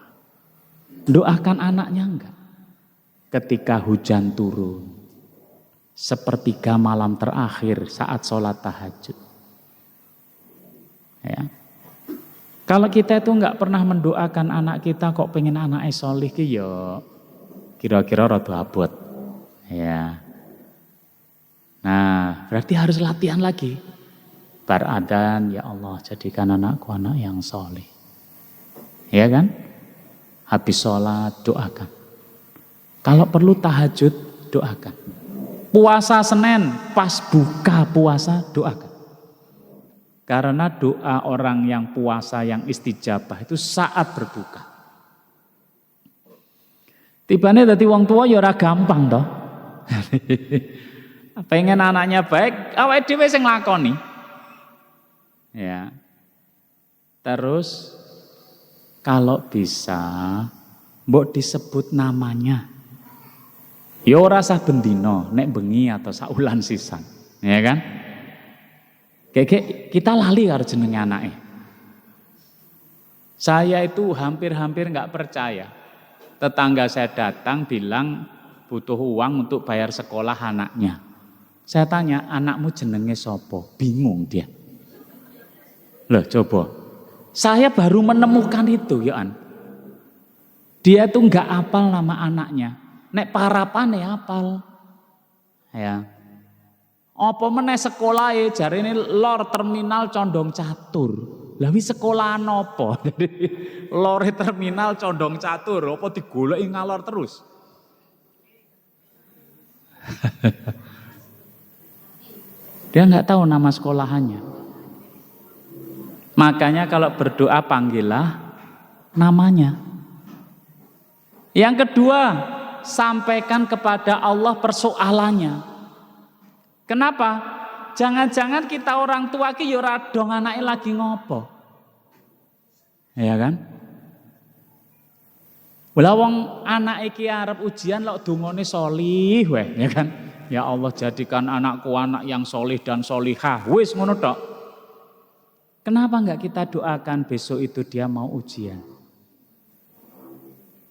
Doakan anaknya enggak? Ketika hujan turun. Sepertiga malam terakhir saat sholat tahajud. Ya. Kalau kita itu enggak pernah mendoakan anak kita kok pengen anaknya solih ki ya kira-kira rada abot. Ya. Nah, berarti harus latihan lagi. Bar adzan, ya Allah jadikan anakku anak yang soleh. Ya kan? Habis sholat doakan. Kalau perlu tahajud doakan. Puasa Senin pas buka puasa doakan. Karena doa orang yang puasa yang istijabah itu saat berbuka. Tibane dadi wong tua ya ora gampang toh. Pengen anaknya baik, awake dhewe sing nglakoni. Ya. Terus kalau bisa mbok disebut namanya. Ya ora sah bendino, nek bengi atau saulan sisan. Ya kan? Kayak kita lali karo jenenge anake. Saya itu hampir-hampir enggak percaya. Tetangga saya datang bilang butuh uang untuk bayar sekolah anaknya. Saya tanya, anakmu jenenge sopo? Bingung dia. Loh coba, saya baru menemukan itu ya. Dia tuh nggak hafal nama anaknya. Nek parapane hafal. Ya. Apa meneh sekolah jarine lor terminal Condong Catur. Lah wi sekolahan apa? Lore terminal Condong Catur, apa digoleki ngalor terus? Dia nggak tahu nama sekolahannya. Makanya kalau berdoa panggillah namanya. Yang kedua, sampaikan kepada Allah persoalannya. Kenapa? Jangan-jangan kita orang tua ki yo ora dong anake lagi ngopo. Ya kan? Lah wong anake ki arep ujian lok dongane sholih wae, ya kan? Ya Allah jadikan anakku anak yang sholih dan sholihah. Wis ngono tok. Kenapa enggak kita doakan besok itu dia mau ujian?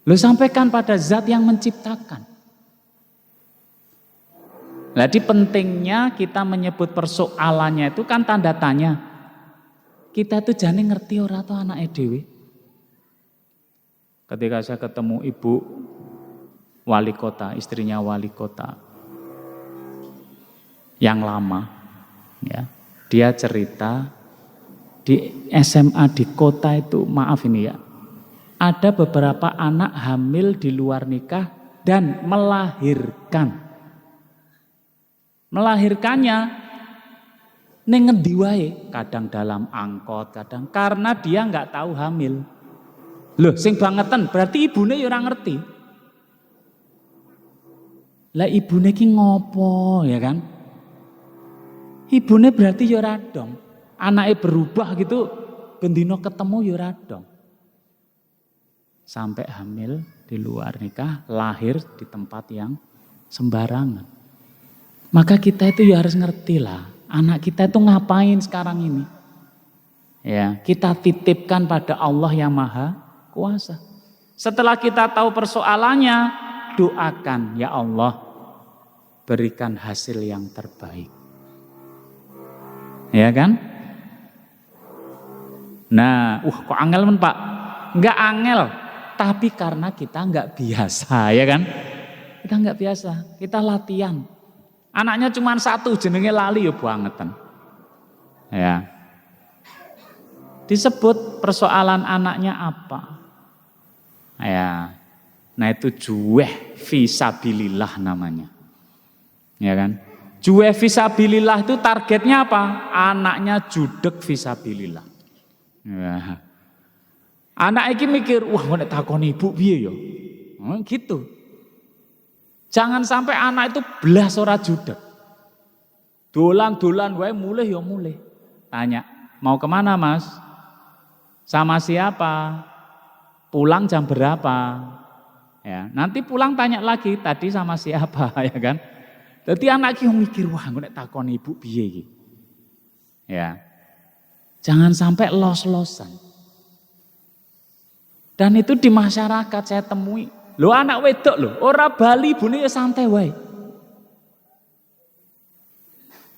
Lo sampaikan pada zat yang menciptakan. Jadi pentingnya kita menyebut persoalannya itu kan tanda tanya. Kita tuh jane ngerti ora to anake dhewe. Ketika saya ketemu ibu wali kota, istrinya wali kota yang lama, ya, dia cerita di SMA di kota itu, maaf ini ya, ada beberapa anak hamil di luar nikah dan melahirkan. Melahirkannya ning ngendi wae, kadang dalam angkot, kadang karena dia nggak tahu hamil. Loh, sing bangetan berarti ibune ya ora ngerti. Lah ibune ki ngopo, ya kan? Ibune berarti ya ora dong. Anake berubah gitu, bendino ketemu ya ora dong. Sampai hamil di luar nikah, lahir di tempat yang sembarangan. Maka kita itu ya harus ngerti lah, anak kita itu ngapain sekarang ini. Ya, kita titipkan pada Allah yang Maha Kuasa. Setelah kita tahu persoalannya, doakan, ya Allah, berikan hasil yang terbaik. Ya kan? Nah, kok angel men Pak? Enggak angel, tapi karena kita enggak biasa, ya kan? Kita enggak biasa, kita latihan. Anaknya cuma satu, jenenge lali ya bangetan. Ya. Disebut persoalan anaknya apa? Ya. Nah itu juweh fisabilillah namanya. Ya kan? Juweh fisabilillah itu targetnya apa? Anaknya judeg fisabilillah. Ya. Anak iki mikir, wah nek takoni ibu piye ya? Gitu. Jangan sampai anak itu belas ora judeg. Dolan-dolan wae mulih ya mulih. Tanya, mau kemana Mas? Sama siapa? Pulang jam berapa? Ya, nanti pulang tanya lagi, tadi sama siapa, ya kan? Jadi anak iki mikir, wah nek takoni ibu piye iki. Ya. Jangan sampai los-losan. Dan itu di masyarakat saya temui. Lho anak wedok lho, ora bali ibune ya santai wae.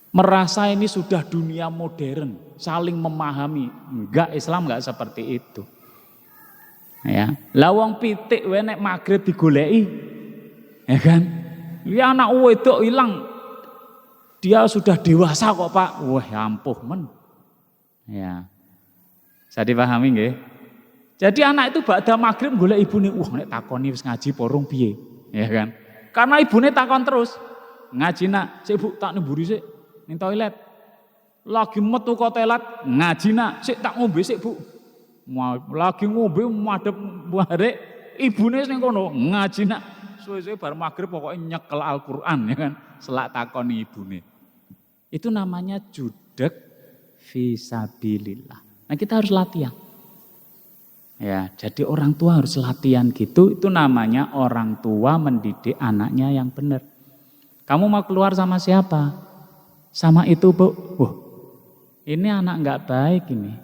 Merasa ini sudah dunia modern, saling memahami. Enggak, Islam enggak seperti itu. Ya, lah wong pitik wae nek magrib digoleki. Ya kan? Ya anak wedok hilang. Dia sudah dewasa kok, Pak. Wah, ampuh men. Ya. Bisa dipahami nggih? Jadi anak itu ba'da maghrib golek ibune, wah nek takoni wis ngaji porong piye, ya kan? Karena ibune takon terus. Ngaji nak, sik Bu tak nemburi sik ning toilet. Lagi metu ke toilet, ngaji nak, sik tak ngombe sik Bu. Lagi ngombe madhep barek, ibune ning kono, ngaji nak. Suwe-suwe bar maghrib pokoknya nyekel Al-Qur'an ya kan, selak takoni ibune. Itu namanya judek fisabilillah. Nah, kita harus latihan. Ya, jadi orang tua harus latihan gitu, itu namanya orang tua mendidik anaknya yang benar. Kamu mau keluar sama siapa? Sama itu, Bu. Ini anak enggak baik ini.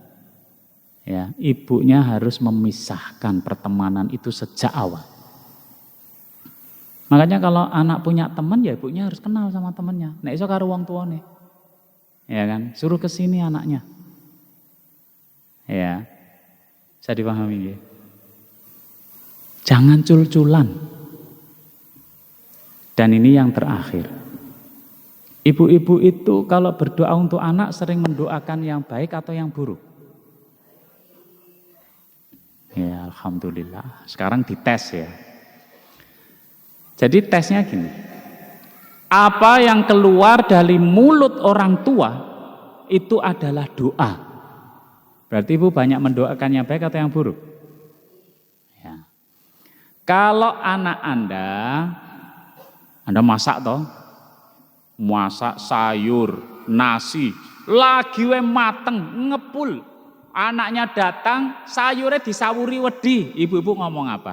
Ya, ibunya harus memisahkan pertemanan itu sejak awal. Makanya kalau anak punya teman ya ibunya harus kenal sama temannya. Nek iso karo wong tuane. Ya kan? Suruh ke sini anaknya. Ya. Bisa dipahami ya? Jangan cul-culan. Dan ini yang terakhir. Ibu-ibu itu kalau berdoa untuk anak sering mendoakan yang baik atau yang buruk? Ya, alhamdulillah. Sekarang dites ya. Jadi tesnya gini. Apa yang keluar dari mulut orang tua itu adalah doa. Berarti ibu banyak mendoakan yang baik atau yang buruk? Ya. Kalau anak Anda masak toh, masak sayur, nasi, lagi mateng, ngepul. Anaknya datang, sayurnya disawuri wedi. Ibu-ibu ngomong apa?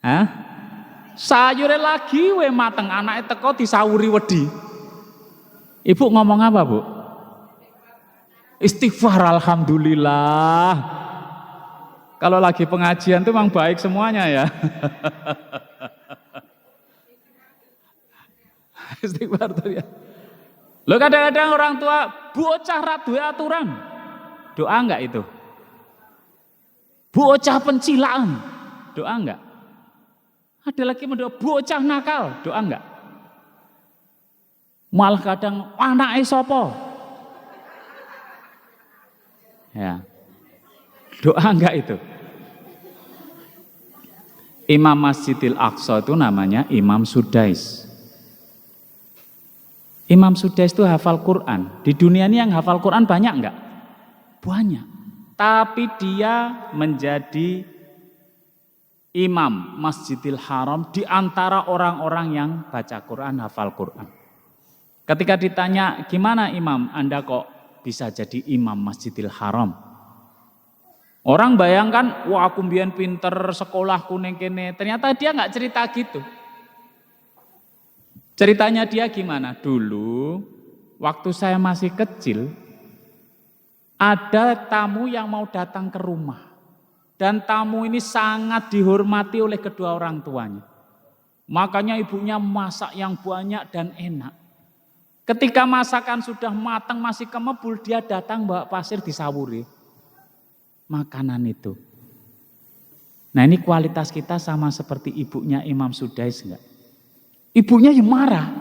Hah? Sayurnya lagi mateng, anaknya teko disawuri wedi. Ibu ngomong apa, Bu? Istighfar, alhamdulillah. Kalau lagi pengajian itu memang baik semuanya ya. Istighfar tuh ya. Loh kadang-kadang orang tua bocah ra duwe aturan. Doa enggak itu? Bocah pencilaan. Doa enggak? Ada lagi mendoa bocah nakal. Doa enggak? Malah kadang anake sapa? Ya. Doa enggak itu? Imam Masjidil Aqsa itu namanya Imam Sudais. Imam Sudais itu hafal Quran. Di dunia ini yang hafal Quran banyak enggak? Banyak. Tapi dia menjadi imam Masjidil Haram di antara orang-orang yang baca Quran, hafal Quran. Ketika ditanya, gimana imam Anda kok bisa jadi imam Masjidil Haram? Orang bayangkan, wah aku mbiyen pinter, sekolahku ning kene. Ternyata dia enggak cerita gitu. Ceritanya dia gimana? Dulu waktu saya masih kecil, ada tamu yang mau datang ke rumah. Dan tamu ini sangat dihormati oleh kedua orang tuanya. Makanya ibunya masak yang banyak dan enak. Ketika masakan sudah matang masih kemebul, dia datang bawa pasir disawuri makanan itu. Nah ini kualitas kita sama seperti ibunya Imam Sudais enggak? Ibunya yang marah.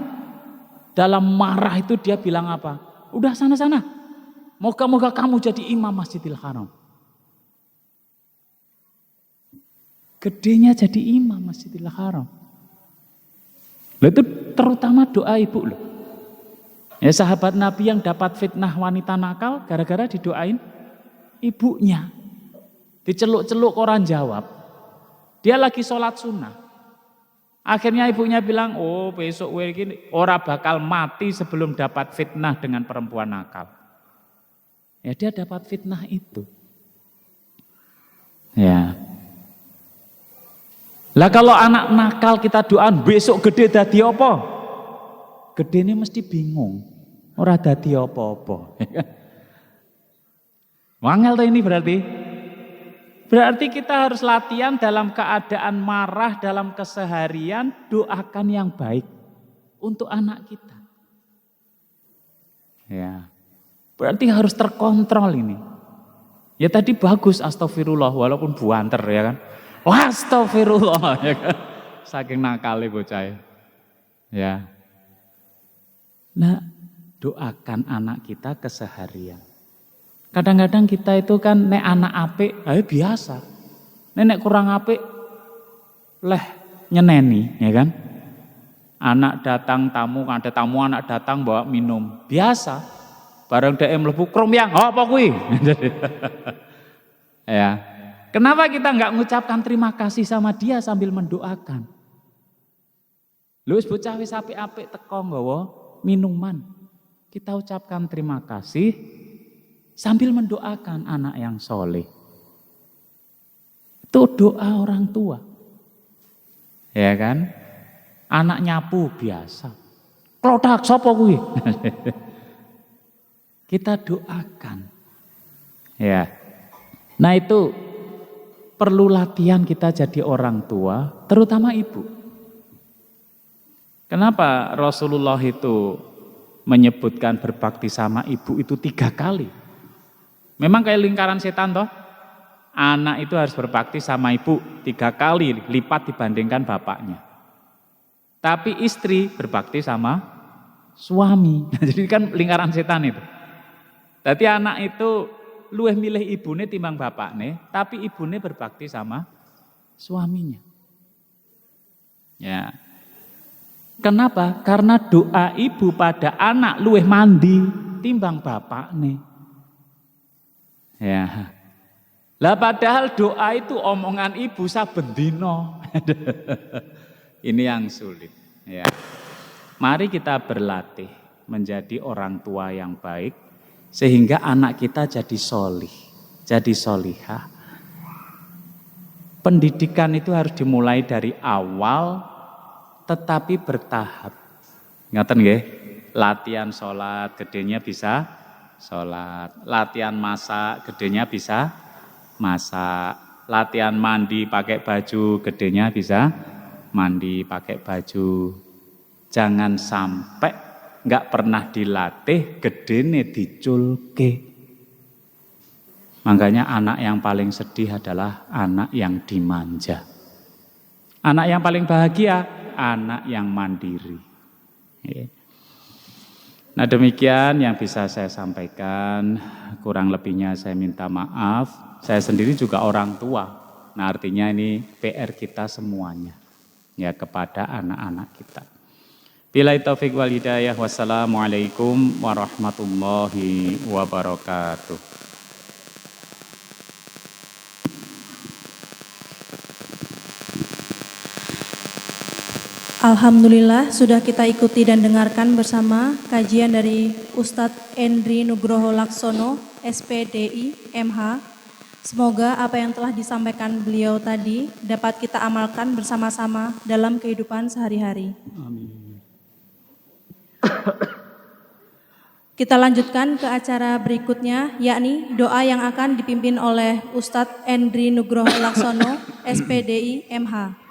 Dalam marah itu dia bilang apa? Udah sana-sana. Moga-moga kamu jadi imam Masjidil Haram. Gedenya jadi imam Masjidil Haram. Loh itu terutama doa ibu loh. Ya sahabat Nabi yang dapat fitnah wanita nakal gara-gara didoain ibunya. Diceluk-celuk orang jawab. Dia lagi sholat sunnah. Akhirnya ibunya bilang, oh besok ini ora bakal mati sebelum dapat fitnah dengan perempuan nakal. Ya dia dapat fitnah itu. Ya. Lah kalau anak nakal kita doain besok gede dadi apa? Gede ini mesti bingung. Ora dadi apa-apa. Wangel tuh ini berarti. Berarti kita harus latihan dalam keadaan marah, dalam keseharian, doakan yang baik untuk anak kita. Ya. Berarti harus terkontrol ini. Ya tadi bagus astagfirullah walaupun buanter ya kan. Wah, astagfirullah ya kan. Saking nakale bocah. Ya. Nah, doakan anak kita keseharian. Kadang-kadang kita itu kan nek anak apik, biasa. Nek kurang apik, nyeneni, ya kan? Anak datang tamu, ada tamu anak datang bawa minum, biasa. Bareng dhek mlebu kromyang, apa kuwi? Ya. Kenapa kita enggak mengucapkan terima kasih sama dia sambil mendoakan? Lho wis bocah wis apik-apik teko nggawa minuman. Kita ucapkan terima kasih sambil mendoakan anak yang soleh. Itu doa orang tua. Ya kan? Anak nyapu biasa. Klodak sapa kuwi? Kita doakan. Ya. Nah itu perlu latihan kita jadi orang tua, terutama ibu. Kenapa Rasulullah itu menyebutkan berbakti sama ibu itu 3 kali? Memang kayak lingkaran setan toh. Anak itu harus berbakti sama ibu 3 kali lipat dibandingkan bapaknya. Tapi istri berbakti sama suami. Jadi kan lingkaran setan itu. Jadi anak itu luwih milih ibune timbang bapakne, tapi ibune berbakti sama suaminya. Ya. Kenapa? Karena doa ibu pada anak luwih mandi timbang bapakne. Ya. Lah padahal doa itu omongan ibu saben dina. Ini yang sulit, ya. Mari kita berlatih menjadi orang tua yang baik sehingga anak kita jadi solih, jadi solihah. Pendidikan itu harus dimulai dari awal tetapi bertahap. Ngaten nggih? Latihan sholat gedenya bisa sholat, latihan masak gedenya bisa masak, latihan mandi pakai baju gedenya bisa mandi pakai baju. Jangan sampai nggak pernah dilatih gedene diculke. Makanya anak yang paling sedih adalah anak yang dimanja. Anak yang paling bahagia anak yang mandiri. Nah demikian yang bisa saya sampaikan, kurang lebihnya saya minta maaf. Saya sendiri juga orang tua, nah artinya ini PR kita semuanya, ya kepada anak-anak kita. Billahi taufik wal hidayah, wassalamualaikum warahmatullahi wabarakatuh. Alhamdulillah sudah kita ikuti dan dengarkan bersama kajian dari Ustadz Endri Nugroho Laksono, SPDI, MH. Semoga apa yang telah disampaikan beliau tadi dapat kita amalkan bersama-sama dalam kehidupan sehari-hari. Amin. Kita lanjutkan ke acara berikutnya, yakni doa yang akan dipimpin oleh Ustadz Endri Nugroho Laksono, SPDI, MH.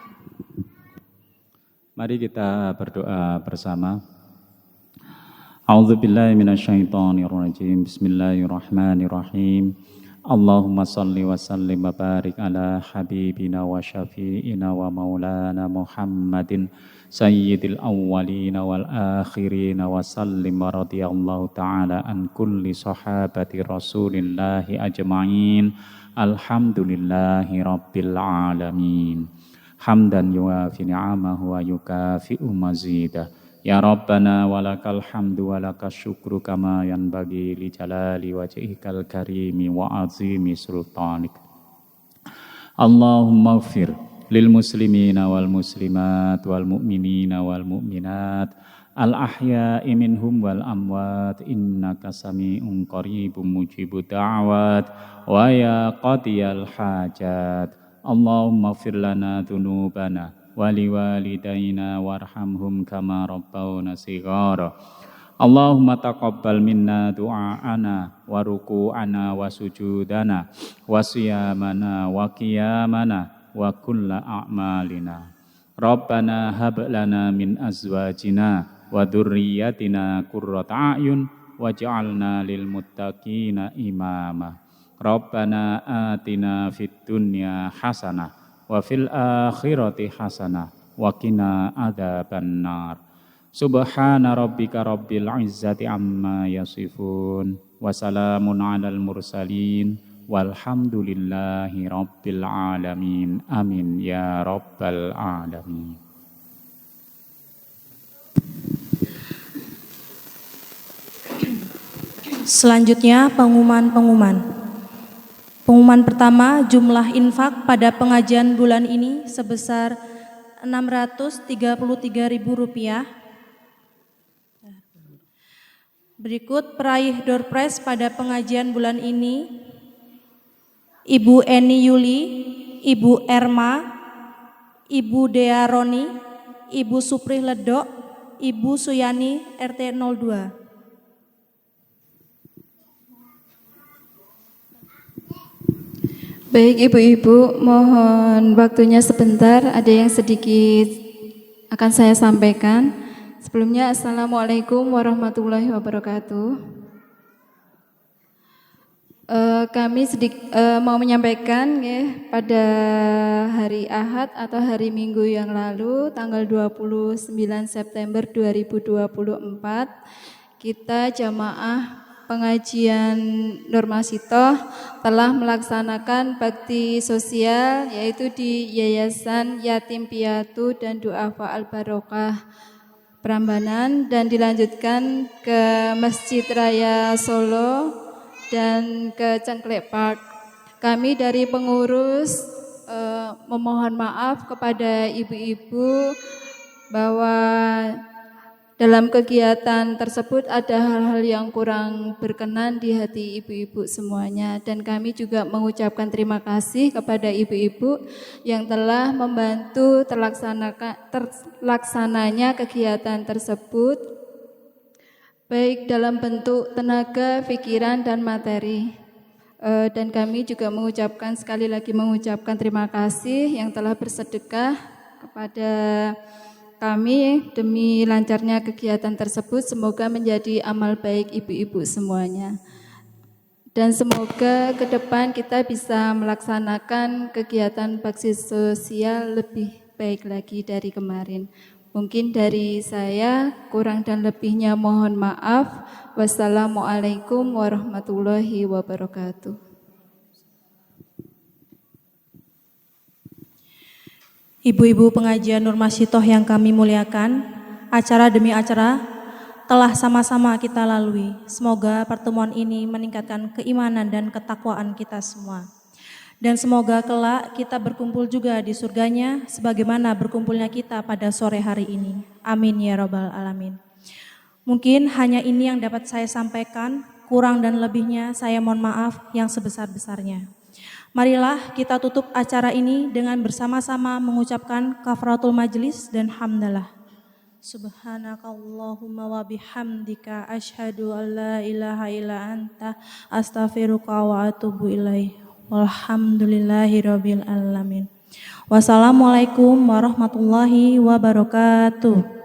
Mari kita berdoa bersama. A'udzubillahi minasyaitonirrajim. Bismillahirrahmanirrahim. Allahumma salli wa sallim wa barik ala habibina wa syafi'ina wa maulana Muhammadin sayyidil awwalina wal akhirina wa sallim wa radiyallahu ta'ala an kulli sahabati rasulillahi ajma'in. Alhamdulillahi rabbil alamin. Hamdan yuafi ni'amahu wa yukafi'u mazidah. Ya Rabbana walakal hamdu walakas syukru kama yanbaghi li jalali wajhikal karimi wa azimi sultanik. Allahumma ighfir lil muslimina wal muslimat wal mu'minina wal mu'minat al ahya'i minhum wal amwat innaka sami'un qaribun mujibud da'wat wa ya qadiyal hajat. Allahumma ighfir lana dzunubana wa liwalidayna warhamhum kama rabbawna shighara. Allahumma taqabbal minna du'aana wa ruku'ana wa sujudana wa siyamana wa qiyamana wa kulla a'malina. Rabbana hab lana min azwajina wa dzurriyyatina qurrata a'yun waj'alna lil muttaqina imama. Rabbana atina fid dunya hasanah wa fil akhirati hasanah wa qina adzabannar. Subhana rabbika rabbil izzati amma yasifun. Wassalamun alal mursalin. Walhamdulillahi rabbil alamin. Amin ya rabbal alamin. Selanjutnya pengumuman. Pengumuman pertama, jumlah infak pada pengajian bulan ini sebesar Rp633.000. Berikut peraih door prize pada pengajian bulan ini: Ibu Eni Yuli, Ibu Erma, Ibu Dea Roni, Ibu Supri Ledok, Ibu Suyani RT 02. Baik ibu-ibu, mohon waktunya sebentar, ada yang sedikit akan saya sampaikan. Sebelumnya, Assalamualaikum warahmatullahi wabarakatuh. Kami mau menyampaikan ya, pada hari Ahad atau hari Minggu yang lalu, tanggal 29 September 2024, kita jamaah pengajian Nur Masitoh telah melaksanakan bakti sosial, yaitu di Yayasan Yatim Piatu dan Du'afa Al-Barokah Prambanan, dan dilanjutkan ke Masjid Raya Solo dan ke Cengklek Park. Kami dari pengurus memohon maaf kepada ibu-ibu bahwa dalam kegiatan tersebut ada hal-hal yang kurang berkenan di hati ibu-ibu semuanya, dan kami juga mengucapkan terima kasih kepada ibu-ibu yang telah membantu terlaksananya kegiatan tersebut, baik dalam bentuk tenaga, pikiran, dan materi. Dan kami juga sekali lagi mengucapkan terima kasih yang telah bersedekah kepada kami demi lancarnya kegiatan tersebut. Semoga menjadi amal baik ibu-ibu semuanya. Dan semoga ke depan kita bisa melaksanakan kegiatan bakti sosial lebih baik lagi dari kemarin. Mungkin dari saya, kurang dan lebihnya mohon maaf. Wassalamualaikum warahmatullahi wabarakatuh. Ibu-ibu pengajian Nur Masitoh yang kami muliakan, acara demi acara telah sama-sama kita lalui. Semoga pertemuan ini meningkatkan keimanan dan ketakwaan kita semua. Dan semoga kelak kita berkumpul juga di surganya sebagaimana berkumpulnya kita pada sore hari ini. Amin ya rabbal alamin. Mungkin hanya ini yang dapat saya sampaikan, kurang dan lebihnya saya mohon maaf yang sebesar-besarnya. Marilah kita tutup acara ini dengan bersama-sama mengucapkan kafaratul majlis dan hamdalah. Subhanakallahumma wa bihamdika asyhadu an la ilaha illa anta astaghfiruka wa atubu ilaih. Walhamdulillahirabbil alamin. Wassalamualaikum warahmatullahi wabarakatuh.